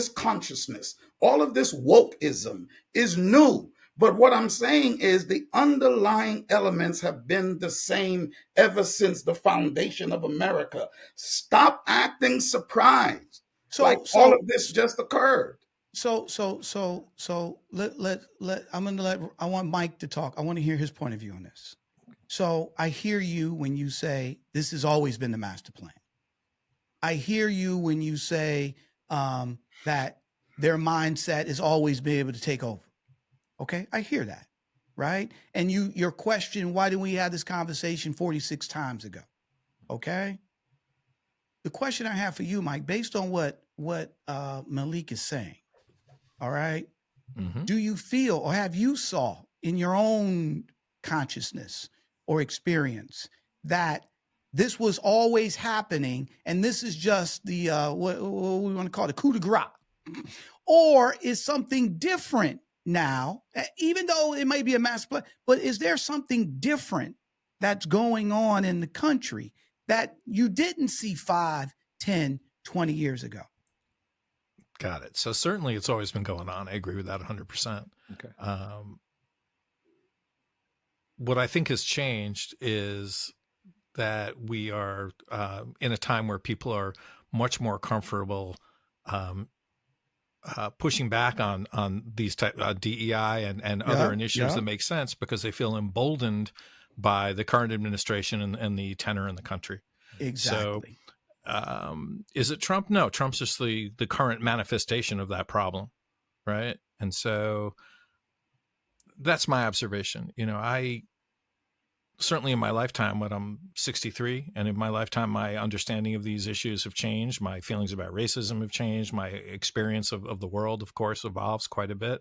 consciousness, all of this wokeism is new. But what I'm saying is the underlying elements have been the same ever since the foundation of America. Stop acting surprised. Like all of this just occurred. I want Mike to talk. I want to hear his point of view on this. So I hear you when you say this has always been the master plan. I hear you when you say that their mindset is always be able to take over. Okay, I hear that, right? And your question, why didn't we have this conversation 46 times ago? Okay. The question I have for you, Mike, based on what Malik is saying, all right, do you feel or have you saw in your own consciousness or experience that this was always happening and this is just the, what we want to call it, coup de grace? Or is something different now, even though it may be a master plan, but is there something different that's going on in the country that you didn't see 5, 10, 20 years ago? Got it. So certainly it's always been going on. I agree with that 100%. Okay. What I think has changed is that we are in a time where people are much more comfortable pushing back on these type DEI and other initiatives that make sense because they feel emboldened by the current administration and the tenor in the country. Exactly. So, is it Trump? No, Trump's just the current manifestation of that problem, right? And so that's my observation. You know, I certainly in my lifetime, when I'm 63, and in my lifetime, my understanding of these issues have changed. My feelings about racism have changed. My experience of the world, of course, evolves quite a bit.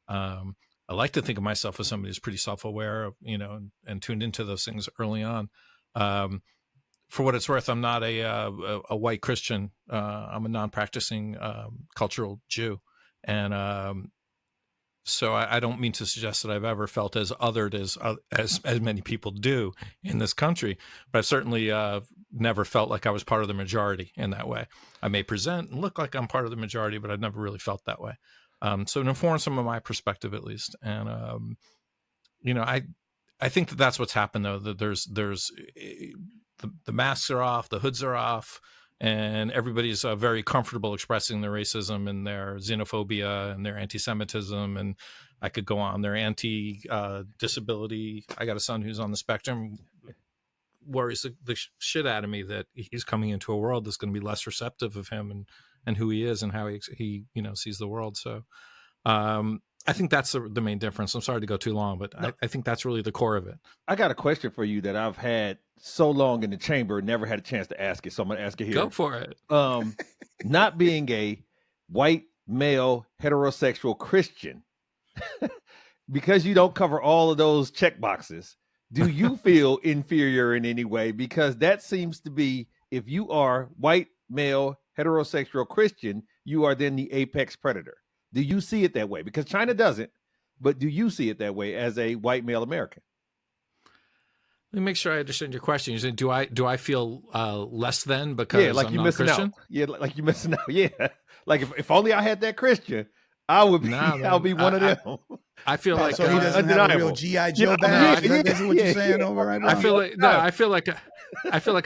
I like to think of myself as somebody who's pretty self-aware, you know, and tuned into those things early on. For what it's worth, I'm not a white Christian. I'm a non-practicing cultural Jew, and so I don't mean to suggest that I've ever felt as othered as many people do in this country, but I've certainly never felt like I was part of the majority in that way. I may present and look like I'm part of the majority, but I've never really felt that way. So it informs some of my perspective, at least. And you know, I think that that's what's happened, though. That there's the masks are off, the hoods are off, and everybody's very comfortable expressing their racism and their xenophobia and their anti-Semitism. And I could go on, their anti-disability. I got a son who's on the spectrum, worries the shit out of me that he's coming into a world that's going to be less receptive of him and who he is and how he you know, sees the world. So I think that's the main difference. I'm sorry to go too long, but no. I think that's really the core of it. I got a question for you that I've had so long in the chamber, never had a chance to ask it. So I'm going to ask it here. Go for it. Not being a white, male, heterosexual Christian, because you don't cover all of those check boxes, do you feel inferior in any way? Because that seems to be, if you are white, male, heterosexual Christian, you are then the apex predator. Do you see it that way? Because China doesn't, but do you see it that way as a white male American? Let me make sure I understand your question. You said, do I feel less than because like I'm you're not missing Christian? out? Yeah, like you're missing out. Yeah, like if only I had that Christian, I would be. I'll be one of them. I feel like so he doesn't have a real GI Joe badge. That's what you're saying over right now. I feel like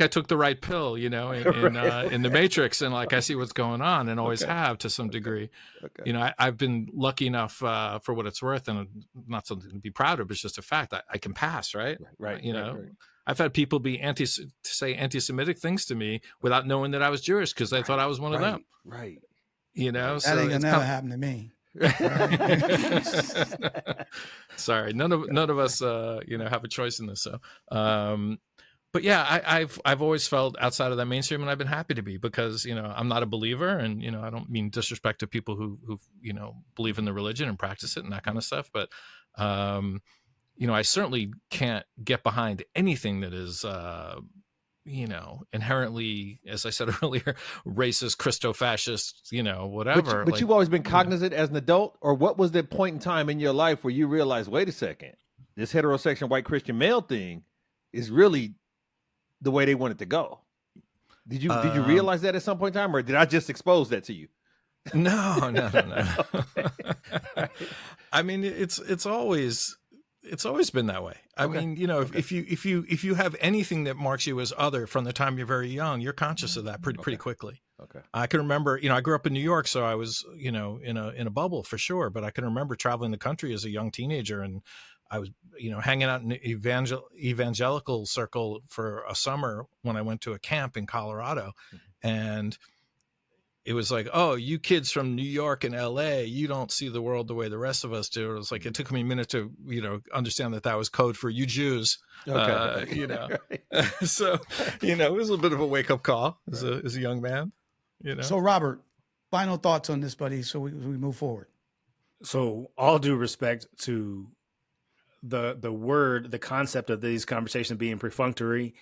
I took the right pill, you know, in the Matrix, and like I see what's going on, and always have to some degree. Okay. You know, I've been lucky enough for what it's worth, and not something to be proud of, but it's just a fact. I can pass, right? Right. You know, I've had people be say anti-Semitic things to me without knowing that I was Jewish because they thought I was one of them. Right. You know, that ain't gonna never happen to me. Sorry, none of us you know, have a choice in this. So but yeah, I've always felt outside of that mainstream, and I've been happy to be, because, you know, I'm not a believer, and, you know, I don't mean disrespect to people who you know, believe in the religion and practice it and that kind of stuff, but you know, I certainly can't get behind anything that is you know, inherently, as I said earlier, racist, Christo-fascist, you know, whatever. But you've always been cognizant as an adult, or what was the point in time in your life where you realized, wait a second, this heterosexual white Christian male thing is really the way they want it to go. Did you realize that at some point in time, or did I just expose that to you? No. I mean, it's always been that way. I mean, if you have anything that marks you as other from the time you're very young, you're conscious of that pretty quickly. Okay. I can remember, I grew up in New York, so I was, in a bubble for sure. But I can remember traveling the country as a young teenager, and I was, hanging out in an evangelical circle for a summer when I went to a camp in Colorado, and it was like, oh, you kids from New York and LA, you don't see the world the way the rest of us do. It was like, it took me a minute to, understand that was code for you Jews. Okay. So, it was a bit of a wake up call as a young man, So Robert, final thoughts on this, buddy, so we move forward. So all due respect to the concept of these conversations being perfunctory,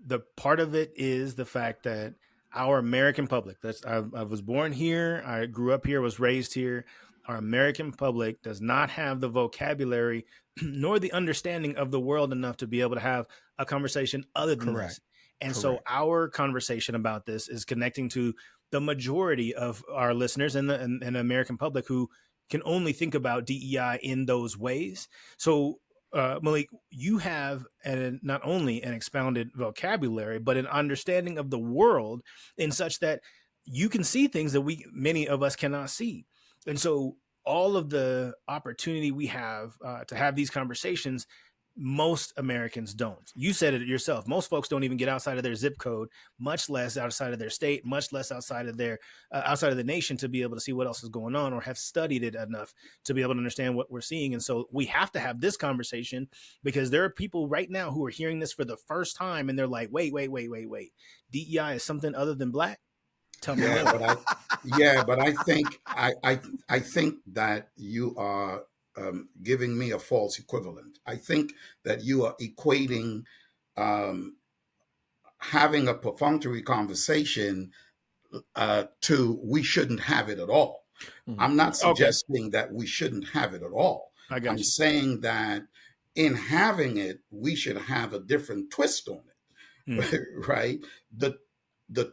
the part of it is the fact that our American public, I was born here, I grew up here, was raised here. Our American public does not have the vocabulary nor the understanding of the world enough to be able to have a conversation other than this. And so our conversation about this is connecting to the majority of our listeners and the American public who can only think about DEI in those ways. So Malik, you have not only an expounded vocabulary, but an understanding of the world in such that you can see things that many of us cannot see. And so all of the opportunity we have to have these conversations, most Americans don't. You said it yourself. Most folks don't even get outside of their zip code, much less outside of their state, much less outside of their outside of the nation to be able to see what else is going on or have studied it enough to be able to understand what we're seeing. And so we have to have this conversation because there are people right now who are hearing this for the first time and they're like, wait. DEI is something other than Black? Tell me more. But I think that you are giving me a false equivalent. I think that you are equating having a perfunctory conversation to we shouldn't have it at all. Mm-hmm. I'm not suggesting that we shouldn't have it at all. I'm saying that in having it, we should have a different twist on it, right? The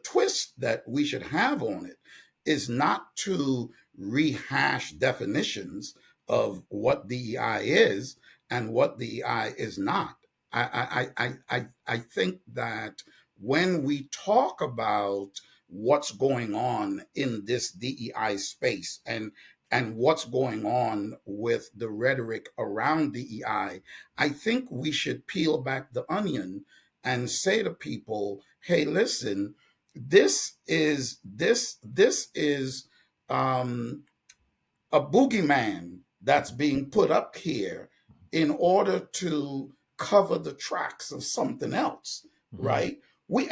twist that we should have on it is not to rehash definitions of what DEI is and what DEI is not. I think that when we talk about what's going on in this DEI space and what's going on with the rhetoric around DEI, I think we should peel back the onion and say to people, hey, listen, this is a boogeyman that's being put up here in order to cover the tracks of something else, right? We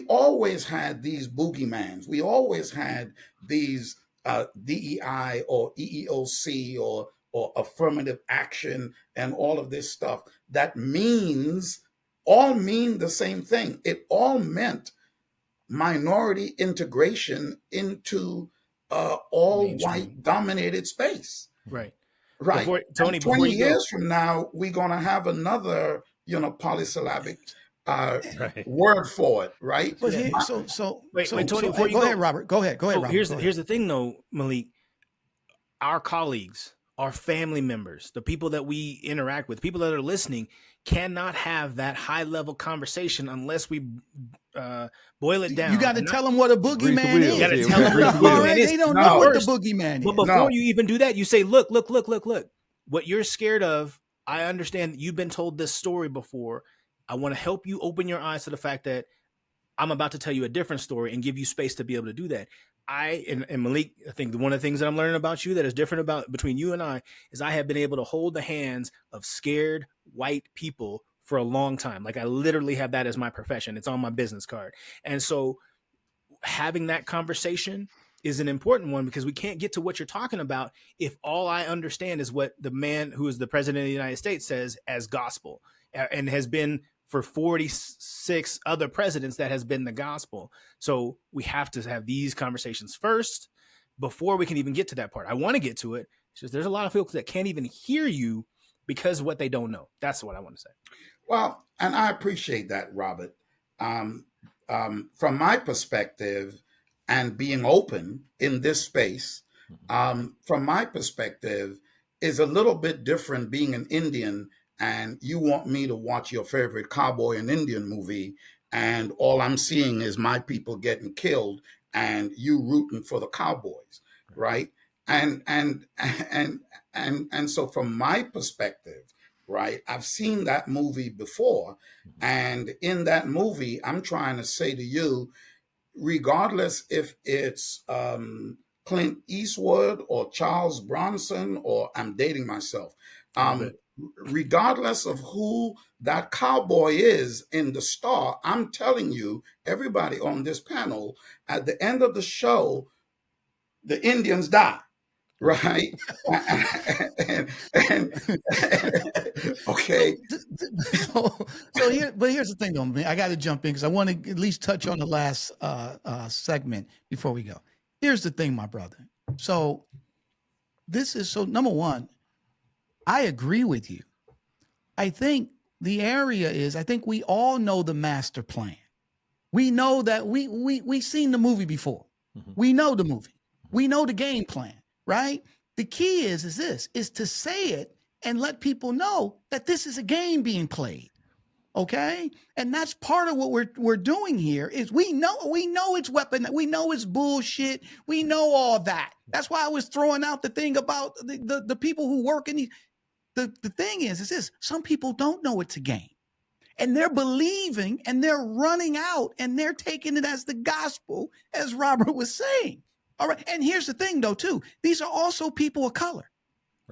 always had these boogeymans. We always had these DEI or EEOC or affirmative action and all of this stuff that all mean the same thing. It all meant minority integration into all white dominated space. Right. Right. Tony, 20 years from now, we're going to have another, polysyllabic word for it. Right. But Tony, go ahead, Robert. Go ahead. Robert. Here's the thing, though, Malik. Our colleagues, our family members, the people that we interact with, people that are listening, cannot have that high level conversation unless we boil it down. You got to tell them what a boogeyman is. You got to tell them what a boogeyman is. They don't know what the boogeyman is. But before you even do that, you say, look. What you're scared of, I understand that you've been told this story before. I want to help you open your eyes to the fact that I'm about to tell you a different story and give you space to be able to do that. And Malik, I think one of the things that I'm learning about you that is different between you and I is I have been able to hold the hands of scared white people for a long time. Like I literally have that as my profession. It's on my business card. And so having that conversation is an important one because we can't get to what you're talking about if all I understand is what the man who is the president of the United States says as gospel and has been for 46 other presidents that has been the gospel. So we have to have these conversations first before we can even get to that part. I want to get to it. It's just there's a lot of folks that can't even hear you because of what they don't know. That's what I want to say. Well, and I appreciate that, Robert. From my perspective, and being open in this space, from my perspective, is a little bit different being an Indian and you want me to watch your favorite cowboy and Indian movie, and all I'm seeing is my people getting killed and you rooting for the cowboys, right? And so from my perspective, right, I've seen that movie before, and in that movie, I'm trying to say to you, regardless if it's Clint Eastwood or Charles Bronson, or I'm dating myself, regardless of who that cowboy is in the star, I'm telling you, everybody on this panel, at the end of the show, the Indians die. Right. and okay. But here's the thing, though, man. I got to jump in because I want to at least touch on the last segment before we go. Here's the thing, my brother. So number one, I agree with you. I think the area is, I think we all know the master plan. We know that we've seen the movie before. Mm-hmm. We know the movie. We know the game plan. Right? The key is to say it and let people know that this is a game being played. Okay? And that's part of what we're doing here is we know it's weapon. We know it's bullshit. We know all that. That's why I was throwing out the thing about the people who work in the thing is this, some people don't know it's a game. And they're believing and they're running out and they're taking it as the gospel, as Robert was saying. All right. And here's the thing, though, too. These are also people of color,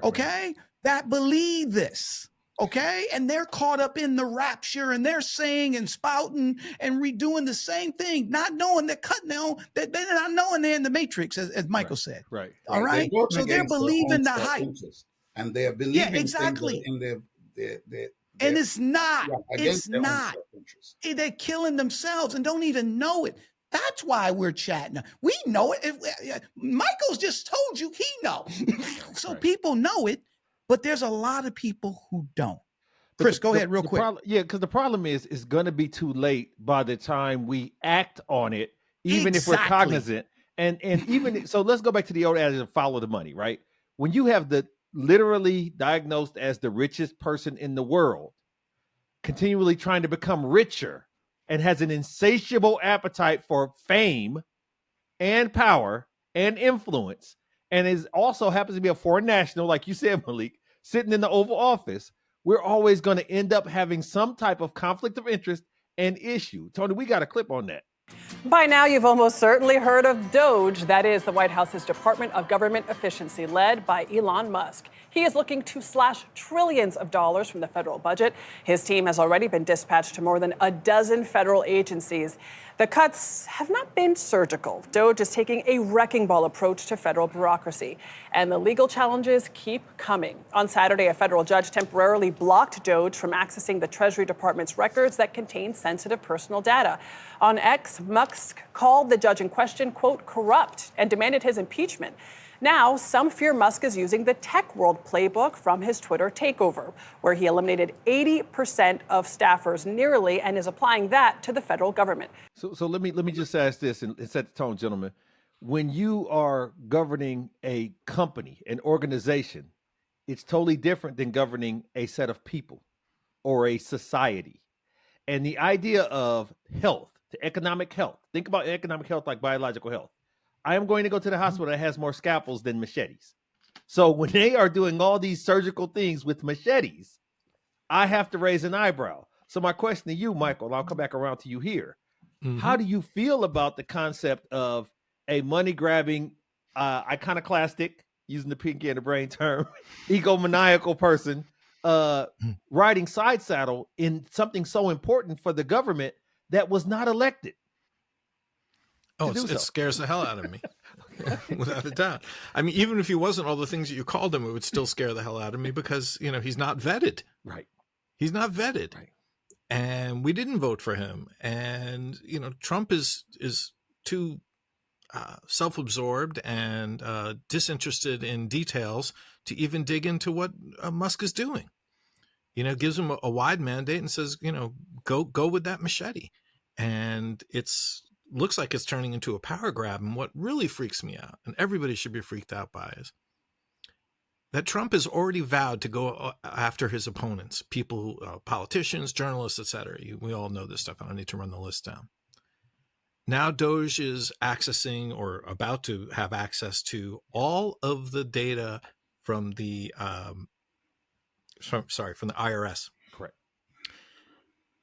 okay, that believe this, okay? And they're caught up in the rapture and they're saying and spouting and redoing the same thing, not knowing they're cutting their own, they're not knowing they're in the matrix, as Michael said. Right. All right. So they're believing the hype. And they're believing exactly. in their and it's not. It's not. They're killing themselves and don't even know it. That's why we're chatting. We know it. Michael's just told you he knows. So people know it, but there's a lot of people who don't. Chris, go ahead real quick. Because the problem is it's going to be too late by the time we act on it, even if we're cognizant. And even so, let's go back to the old adage of follow the money, right? When you have the literally diagnosed as the richest person in the world, continually trying to become richer, and has an insatiable appetite for fame and power and influence, and is also happens to be a foreign national, like you said, Malik, sitting in the Oval Office, we're always going to end up having some type of conflict of interest and issue. Tony, we got a clip on that. By now, you've almost certainly heard of DOGE. That is the White House's Department of Government Efficiency, led by Elon Musk. He is looking to slash trillions of dollars from the federal budget. His team has already been dispatched to more than a dozen federal agencies. The cuts have not been surgical. DOGE is taking a wrecking ball approach to federal bureaucracy, and the legal challenges keep coming. On Saturday, a federal judge temporarily blocked DOGE from accessing the Treasury Department's records that contain sensitive personal data. On X, Musk called the judge in question, quote, corrupt, and demanded his impeachment. Now, some fear Musk is using the tech world playbook from his Twitter takeover, where he eliminated 80% of staffers nearly and is applying that to the federal government. So let me just ask this and set the tone, gentlemen. When you are governing a company, an organization, it's totally different than governing a set of people or a society. And the idea of health, the economic health, think about economic health like biological health. I am going to go to the hospital that has more scalpels than machetes. So when they are doing all these surgical things with machetes, I have to raise an eyebrow. So my question to you, Michael, I'll come back around to you here. Mm-hmm. How do you feel about the concept of a money-grabbing, iconoclastic, using the pinky and the brain term, egomaniacal person riding side saddle in something so important for the government that was not elected? Oh, it scares the hell out of me, without a doubt. I mean, even if he wasn't all the things that you called him, it would still scare the hell out of me because, he's not vetted. Right. He's not vetted. Right. And we didn't vote for him. And, Trump is too self-absorbed and disinterested in details to even dig into what Musk is doing. gives them a wide mandate and says, go with that machete. And looks like it's turning into a power grab. And what really freaks me out, and everybody should be freaked out by, is that Trump has already vowed to go after his opponents, people, politicians, journalists, etc. We all know this stuff. I don't need to run the list down. Now DOGE is accessing, or about to have access to, all of the data from the from the IRS. Correct.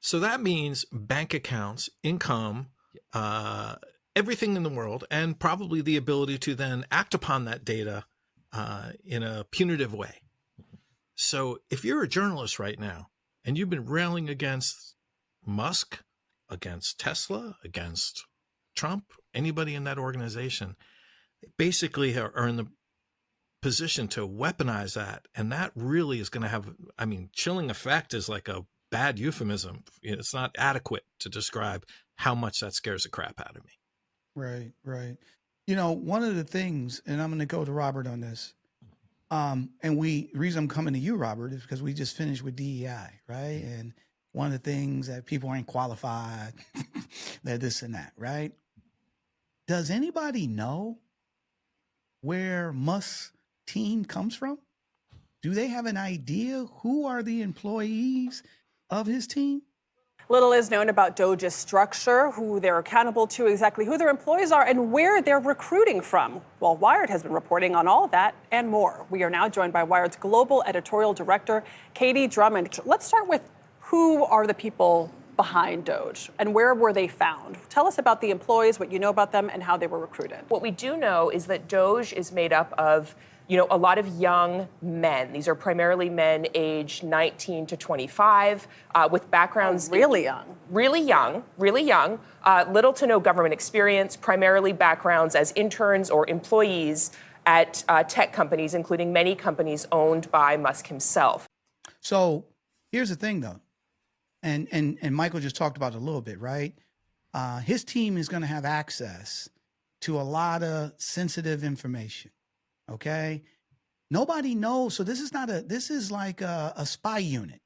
So that means bank accounts, income, everything in the world, and probably the ability to then act upon that data in a punitive way. So if you're a journalist right now and you've been railing against Musk, against Tesla, against Trump, anybody in that organization, they basically are in the position to weaponize that. And that really is going to have, chilling effect is like a bad euphemism. It's not adequate to describe how much that scares the crap out of me. Right. One of the things, and I'm going to go to Robert on this, and the reason I'm coming to you, Robert, is because we just finished with DEI, right? And one of the things that people ain't qualified, that this and that, right? Does anybody know where Musk's team comes from? Do they have an idea who are the employees of his team? Little is known about DOGE's structure, who they're accountable to, exactly who their employees are, and where they're recruiting from. Well, Wired has been reporting on all of that and more. We are now joined by Wired's global editorial director, Katie Drummond. Let's start with, who are the people behind DOGE and where were they found? Tell us about the employees, what you know about them, and how they were recruited. What we do know is that DOGE is made up of a lot of young men. These are primarily men aged 19 to 25 with backgrounds. Really young. Really young. Little to no government experience, primarily backgrounds as interns or employees at tech companies, including many companies owned by Musk himself. So here's the thing, though. And Michael just talked about it a little bit, right? His team is going to have access to a lot of sensitive information. Okay. Nobody knows. So this is like a spy unit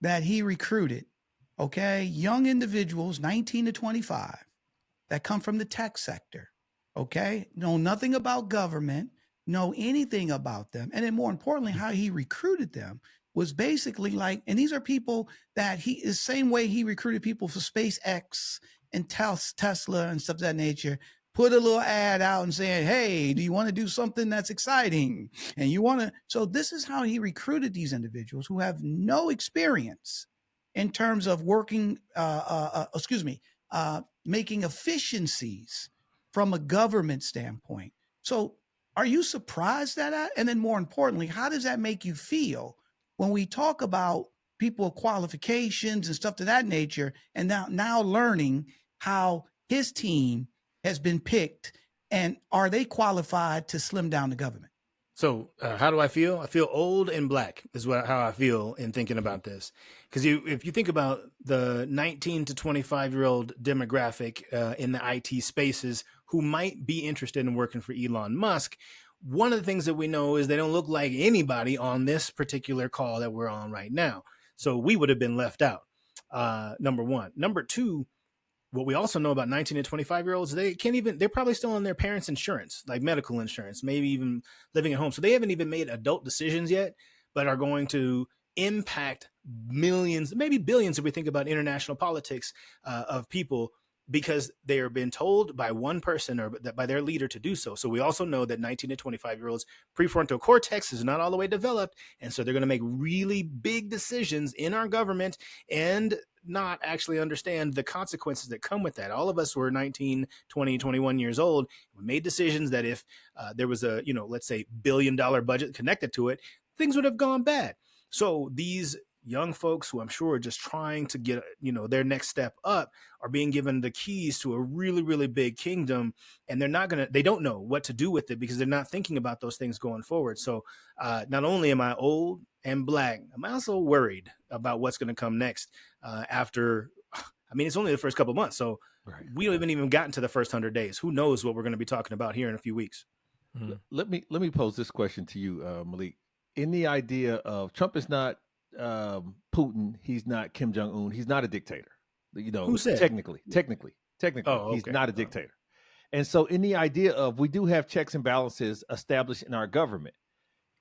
that he recruited. Okay. Young individuals, 19 to 25, that come from the tech sector. Okay. Know nothing about government, know anything about them. And then more importantly, how he recruited them was basically like, and these are people that the same way he recruited people for SpaceX and Tesla and stuff of that nature. Put a little ad out and saying, hey, do you want to do something that's exciting? And so this is how he recruited these individuals who have no experience in terms of working, making efficiencies from a government standpoint. So are you surprised at that? And then more importantly, how does that make you feel when we talk about people with qualifications and stuff to that nature, and now learning how his team has been picked, and are they qualified to slim down the government? So how do I feel? I feel old and black is how I feel in thinking about this. Because if you think about the 19 to 25-year-old demographic in the IT spaces who might be interested in working for Elon Musk, one of the things that we know is they don't look like anybody on this particular call that we're on right now. So we would have been left out, number one. Number two, what we also know about 19 and 25-year-olds, they're probably still on their parents' insurance, like medical insurance, maybe even living at home. So they haven't even made adult decisions yet, but are going to impact millions, maybe billions, if we think about international politics of people, because they are being told by one person or by their leader to do so. So we also know that 19 to 25-year-olds prefrontal cortex is not all the way developed. And so they're going to make really big decisions in our government and not actually understand the consequences that come with that. All of us were 19, 20, 21 years old. We made decisions that if there was a, let's say $1 billion budget connected to it, things would have gone bad. So these young folks who I'm sure are just trying to get, their next step up are being given the keys to a really, really big kingdom. And they don't know what to do with it because they're not thinking about those things going forward. So not only am I old and black, I'm also worried about what's going to come next after. It's only the first couple of months. So right. We haven't even gotten to the first 100 days. Who knows what we're going to be talking about here in a few weeks. Mm-hmm. Let me pose this question to you, Malik. In the idea of Trump is not Putin. He's not Kim Jong-un. He's not a dictator. You know, Who said? technically, Oh, he's okay. not a dictator. And so in the idea of we do have checks and balances established in our government,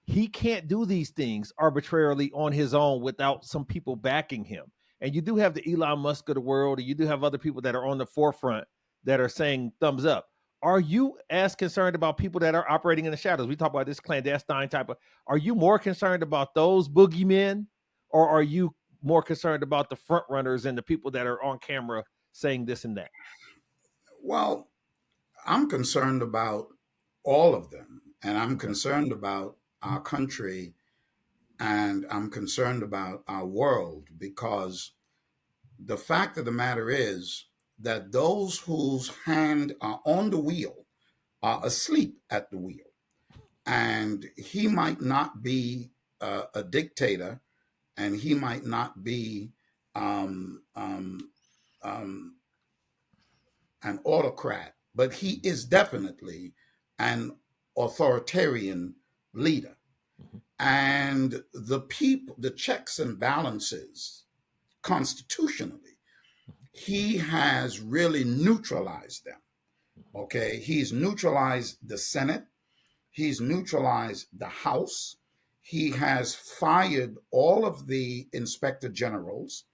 he can't do these things arbitrarily on his own without some people backing him. And you do have the Elon Musk of the world, and you do have other people that are on the forefront that are saying thumbs up. Are you as concerned about people that are operating in the shadows? We talk about this clandestine type of, are you more concerned about those boogeymen, or are you more concerned about the front runners and the people that are on camera saying this and that? Well, I'm concerned about all of them, and I'm concerned about our country, and I'm concerned about our world, because the fact of the matter is that those whose hand are on the wheel are asleep at the wheel. And he might not be a dictator, and he might not be um, um, um, an autocrat, but he is definitely an authoritarian leader. And the people, the checks and balances constitutionally, he has really neutralized them. Okay. He's neutralized the Senate. He's neutralized the House. He has fired all of the inspector generals.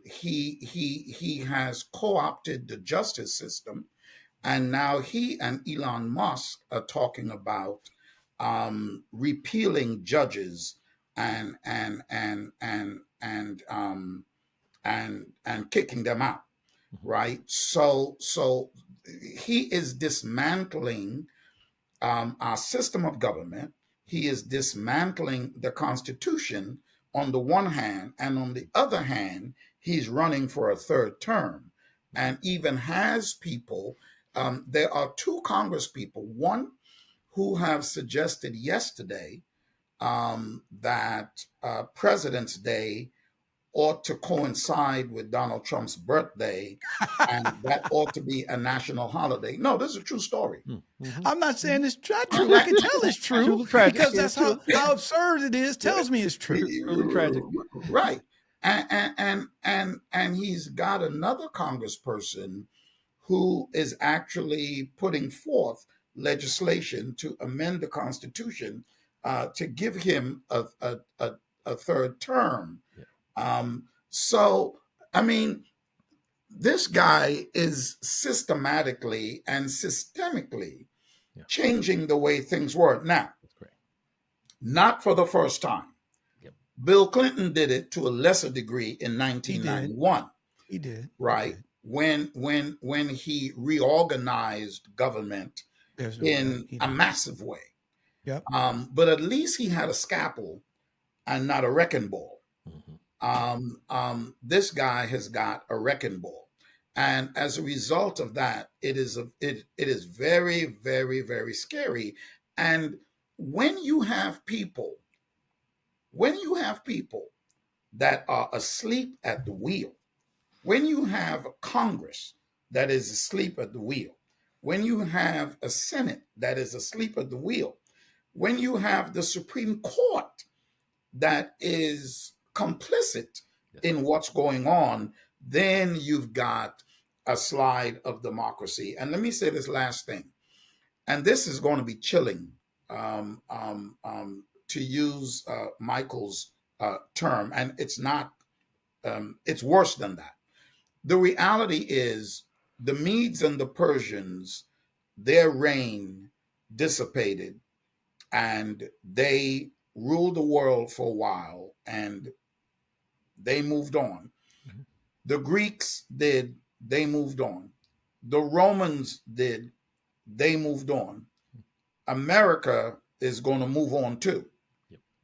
He has co-opted the justice system, and now he and Elon Musk are talking about repealing judges and kicking them out, right? So he is dismantling our system of government. He is dismantling the Constitution on the one hand, and on the other hand, he's running for a third term, and even has people. There are two Congress people, one who have suggested yesterday that President's Day ought to coincide with Donald Trump's birthday, and that ought to be a national holiday. No, this is a true story. I'm not saying it's not true. I can tell it's true because that's how absurd it is. Tells me it's true. Really tragic, right? And he's got another congressperson who is actually putting forth legislation to amend the Constitution to give him a third term. So, I mean, this guy is systematically and systemically changing the way things work. Now, not for the first time. Bill Clinton did it to a lesser degree in 1991. He did. Right. When he reorganized government in a massive way. Yep. But at least he had a scalpel and not a wrecking ball. This guy has got a wrecking ball, and as a result of that, it is very, very, very scary. And when you have people that are asleep at the wheel, when you have a Congress that is asleep at the wheel, when you have a Senate that is asleep at the wheel, when you have the Supreme Court that is complicit in what's going on, then you've got a slide of democracy. And let me say this last thing, and this is going to be chilling, to use Michael's term, and it's not, it's worse than that. The reality is the Medes and the Persians, their reign dissipated, and they ruled the world for a while, and they moved on. The Greeks did, they moved on. The Romans did, they moved on. America is going to move on too.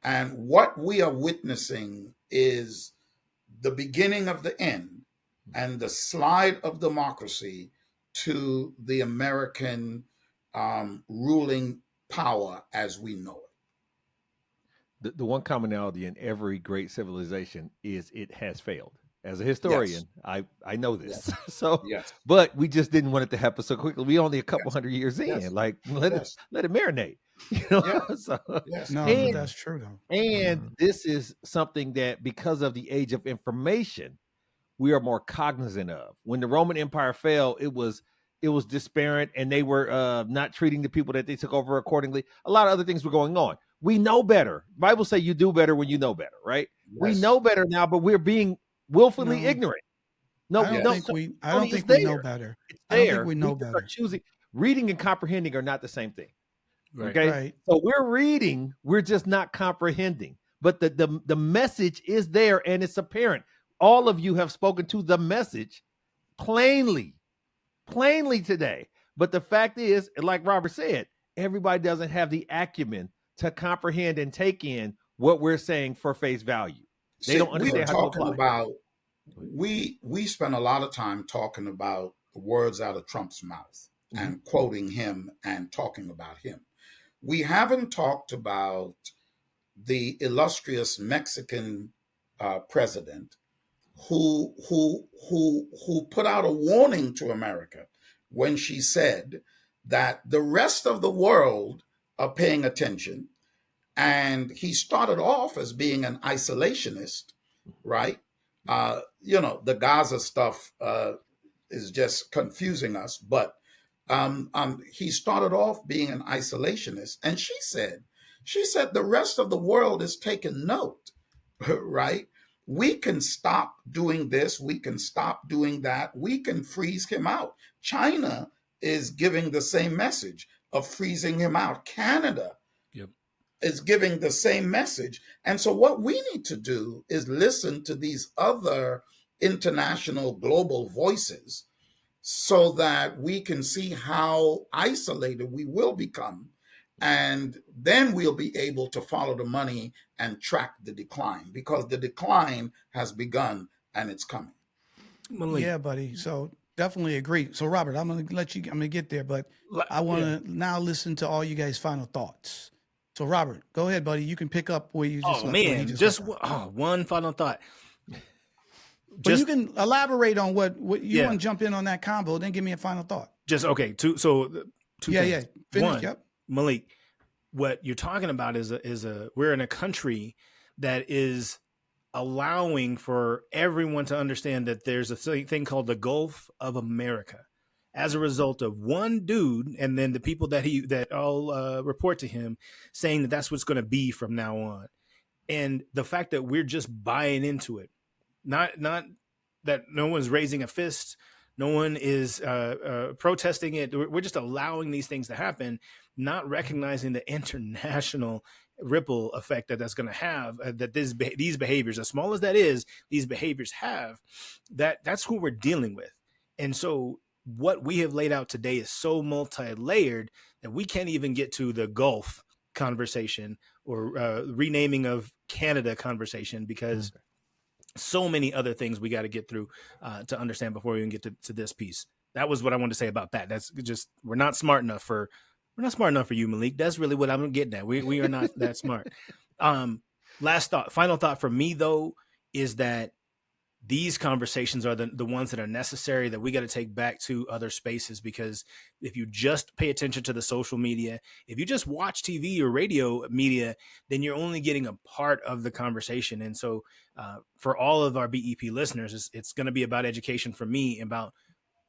And what we are witnessing is the beginning of the end and the slide of democracy to the American ruling power as we know it. The one commonality in every great civilization is it has failed. As a historian, I know this. Yes. So, Yes. but we just didn't want it to happen so quickly. We only a couple hundred years in. Yes. Like let Yes. it marinate. You know. Yes. So, Yes. No, but and that's true though. and this is something that, because of the age of information, we are more cognizant of. When the Roman Empire fell, it was disparate, and they were not treating the people that they took over accordingly. A lot of other things were going on. We know better. Bible say you do better when you know better, right? Yes. We know better now, but we're being willfully ignorant. No, I don't think we know better. It's I don't there. think we know just are better. choosing. Reading and comprehending are not the same thing. Right. Okay. Right. So we're reading, we're just not comprehending. But the message is there, and it's apparent. All of you have spoken to the message plainly today. But the fact is, like Robert said, everybody doesn't have the acumen to comprehend and take in what we're saying for face value. They don't understand how to apply. About, we spent a lot of time talking about the words out of Trump's mouth and quoting him and talking about him. We haven't talked about the illustrious Mexican president who put out a warning to America when she said that the rest of the world are paying attention. And he started off as being an isolationist, right? The Gaza stuff is just confusing us, but he started off being an isolationist. And she said the rest of the world is taking note, right? We can stop doing this. We can stop doing that. We can freeze him out. China is giving the same message of freezing him out. Canada is giving the same message. And so what we need to do is listen to these other international global voices so that we can see how isolated we will become. And then we'll be able to follow the money and track the decline, because the decline has begun and it's coming. Malik. Yeah, buddy. So definitely agree. So Robert, I'm going to get there, but I want to now listen to all you guys' final thoughts. So Robert, go ahead, buddy. You can pick up where you just one final thought. But you can elaborate on what you want to jump in on that combo, then give me a final thought. Two things. Finish. One, yep. Malik, what you're talking about is we're in a country that is allowing for everyone to understand that there's a thing called the Gulf of America as a result of one dude, and then the people that all report to him saying that that's what's going to be from now on. And the fact that we're just buying into it, not that no one's raising a fist, no one is protesting it. We're just allowing these things to happen, not recognizing the international ripple effect that's going to have, that these behaviors, as small as that is, these behaviors have, that's who we're dealing with. And so what we have laid out today is so multi-layered that we can't even get to the Gulf conversation or renaming of Canada conversation, because so many other things we got to get through to understand before we even get to this piece. That was what I wanted to say about that. That's just, we're not smart enough for you, Malik. That's really what I'm getting at. We are not that smart. Final thought for me though, is that these conversations are the ones that are necessary, that we got to take back to other spaces, because if you just pay attention to the social media, if you just watch TV or radio media, then you're only getting a part of the conversation. And so for all of our BEP listeners, it's going to be about education for me, about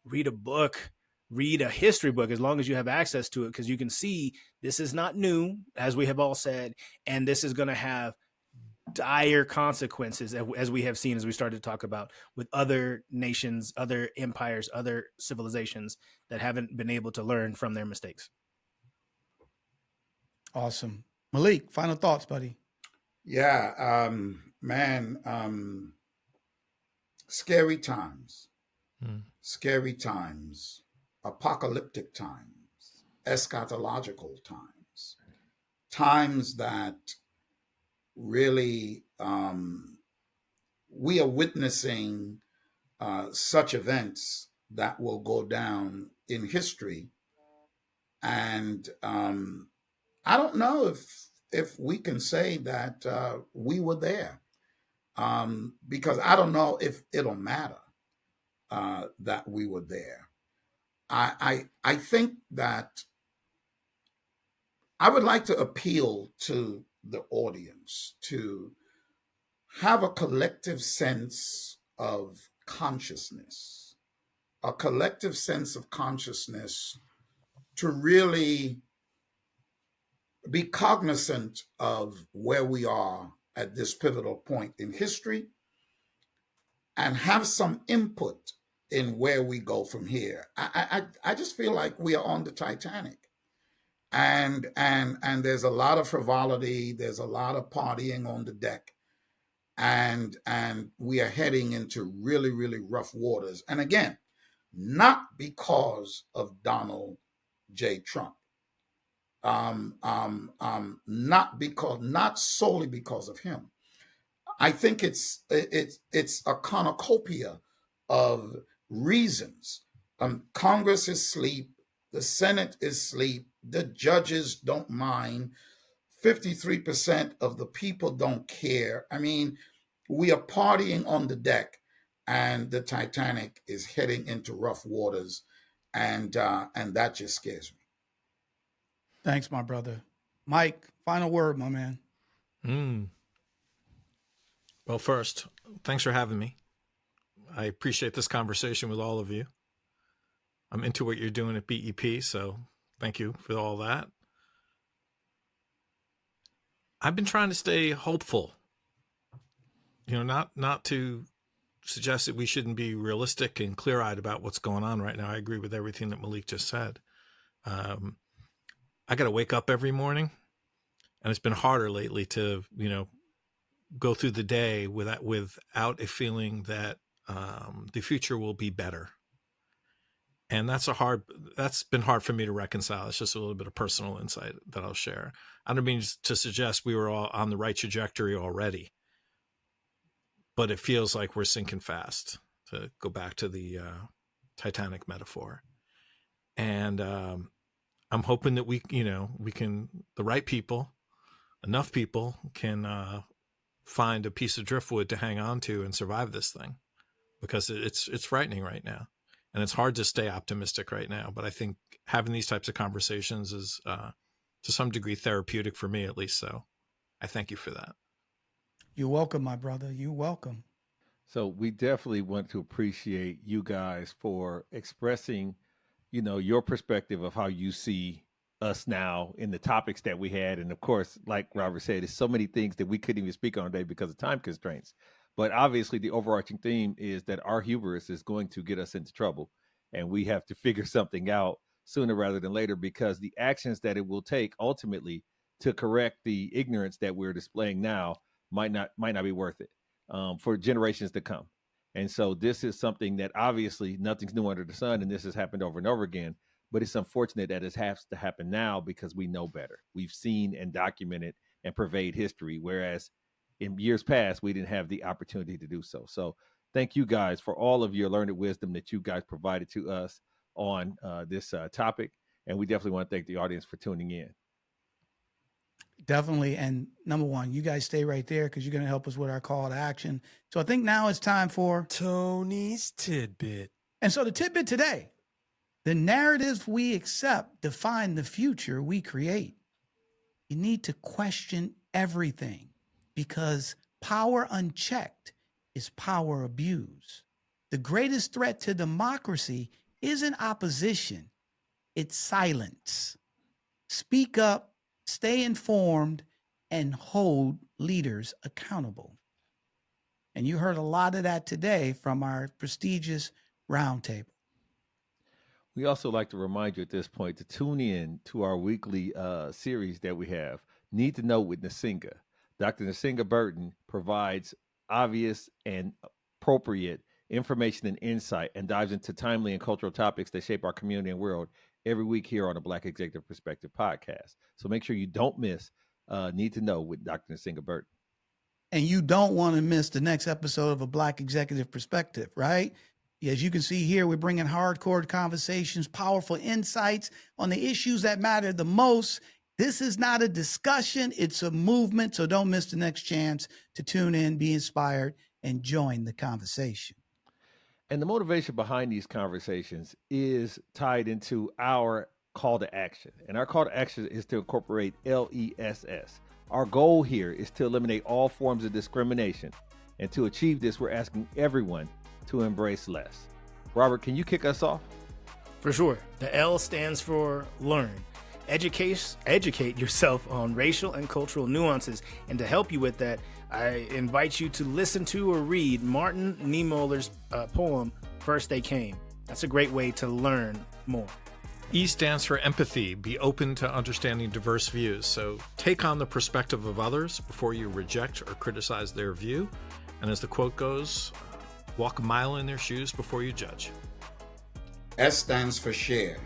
read a book, read a history book, as long as you have access to it, because you can see this is not new, as we have all said, and this is going to have dire consequences, as we have seen, as we started to talk about with other nations, other empires, other civilizations that haven't been able to learn from their mistakes. Awesome. Malik, final thoughts, buddy. Yeah, scary times, apocalyptic times, eschatological times that really we are witnessing such events that will go down in history. And I don't know if we can say that we were there. because I don't know if it'll matter that we were there. I think that I would like to appeal to the audience to have a collective sense of consciousness, a collective sense of consciousness to really be cognizant of where we are at this pivotal point in history and have some input in where we go from here. I just feel like we are on the Titanic. And there's a lot of frivolity, there's a lot of partying on the deck. And we are heading into really, really rough waters. And again, not because of Donald J. Trump. Not solely because of him. I think it's a cornucopia of reasons. Congress is asleep, the Senate is asleep, the judges don't mind, 53% of the people don't care. I mean, we are partying on the deck, and the Titanic is heading into rough waters, and that just scares me. Thanks, my brother. Mike, final word, my man. Well, first, thanks for having me. I appreciate this conversation with all of you. I'm into what you're doing at BEP, so thank you for all that. I've been trying to stay hopeful. Not to suggest that we shouldn't be realistic and clear-eyed about what's going on right now. I agree with everything that Malik just said. I got to wake up every morning, and it's been harder lately to, go through the day without a feeling that the future will be better. And that's been hard for me to reconcile. It's just a little bit of personal insight that I'll share. I don't mean to suggest we were all on the right trajectory already, but it feels like we're sinking fast, to go back to the Titanic metaphor. And I'm hoping that we can, the right people, enough people can find a piece of driftwood to hang on to and survive this thing, because it's frightening right now. And it's hard to stay optimistic right now. But I think having these types of conversations is to some degree therapeutic for me, at least. So I thank you for that. You're welcome, my brother. You're welcome. So we definitely want to appreciate you guys for expressing, your perspective of how you see us now in the topics that we had. And of course, like Robert said, there's so many things that we couldn't even speak on today because of time constraints. But obviously the overarching theme is that our hubris is going to get us into trouble, and we have to figure something out sooner rather than later, because the actions that it will take ultimately to correct the ignorance that we're displaying now might not be worth it for generations to come. And so this is something that obviously nothing's new under the sun, and this has happened over and over again. But it's unfortunate that it has to happen now because we know better. We've seen and documented and pervade history, whereas in years past, we didn't have the opportunity to do so. So thank you guys for all of your learned wisdom that you guys provided to us on this topic. And we definitely want to thank the audience for tuning in. Definitely. And number one, you guys stay right there because you're going to help us with our call to action. So I think now it's time for Tony's Tidbit. And so the tidbit today, the narratives we accept define the future we create. You need to question everything, because power unchecked is power abuse. The greatest threat to democracy isn't opposition, it's silence. Speak up, stay informed, and hold leaders accountable. And you heard a lot of that today from our prestigious roundtable. We also like to remind you at this point to tune in to our weekly series that we have, Need to Know with Nsinga. Dr. Nsinga Burton provides obvious and appropriate information and insight and dives into timely and cultural topics that shape our community and world every week here on the Black Executive Perspective podcast. So make sure you don't miss Need to Know with Dr. Nsinga Burton. And you don't want to miss the next episode of A Black Executive Perspective, right? As you can see here, we're bringing hardcore conversations, powerful insights on the issues that matter the most. This is not a discussion, it's a movement. So don't miss the next chance to tune in, be inspired, and join the conversation. And the motivation behind these conversations is tied into our call to action. And our call to action is to incorporate LESS. Our goal here is to eliminate all forms of discrimination. And to achieve this, we're asking everyone to embrace less. Robert, can you kick us off? For sure. The L stands for learn. Educate yourself on racial and cultural nuances. And to help you with that, I invite you to listen to or read Martin Niemöller's poem, First They Came. That's a great way to learn more. E stands for empathy. Be open to understanding diverse views. So take on the perspective of others before you reject or criticize their view. And as the quote goes, walk a mile in their shoes before you judge. S stands for share.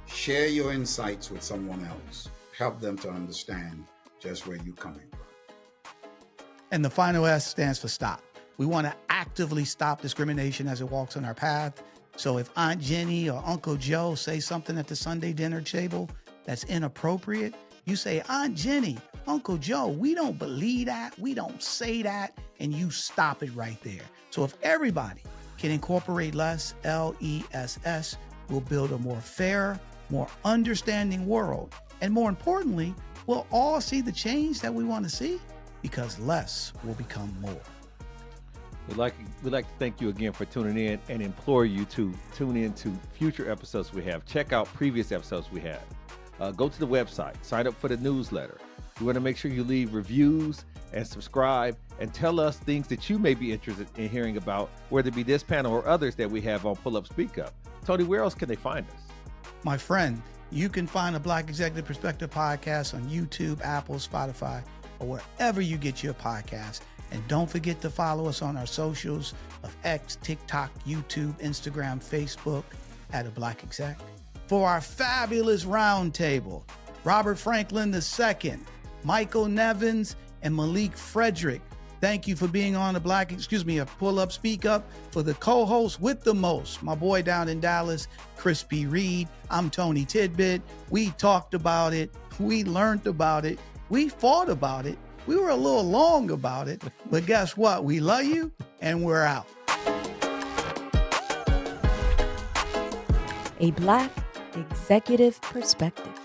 Share your insights with someone else. Help them to understand just where you're coming from. And the final S stands for stop. We want to actively stop discrimination as it walks on our path. So if Aunt Jenny or Uncle Joe say something at the Sunday dinner table that's inappropriate, you say, Aunt Jenny, Uncle Joe, we don't believe that, we don't say that, and you stop it right there. So if everybody can incorporate less, LESS, we'll build a more fair, more understanding world. And more importantly, we'll all see the change that we want to see because less will become more. We'd like to thank you again for tuning in and implore you to tune in to future episodes we have. Check out previous episodes we have. Go to the website, sign up for the newsletter. We want to make sure you leave reviews and subscribe and tell us things that you may be interested in hearing about, whether it be this panel or others that we have on Pull Up Speak Up. Tony, where else can they find us? My friend, you can find a Black Executive Perspective podcast on YouTube, Apple, Spotify, or wherever you get your podcasts. And don't forget to follow us on our socials of X, TikTok, YouTube, Instagram, Facebook at A Black Exec. For our fabulous roundtable, Robert Franklin II, Michael Nevins, and Malik Frederick. Thank you for being on a Pull Up Speak Up. For the co-host with the most, my boy down in Dallas, Chris P. Reed. I'm Tony Tidbit. We talked about it. We learned about it. We fought about it. We were a little long about it, but guess what? We love you and we're out. A Black Executive Perspective.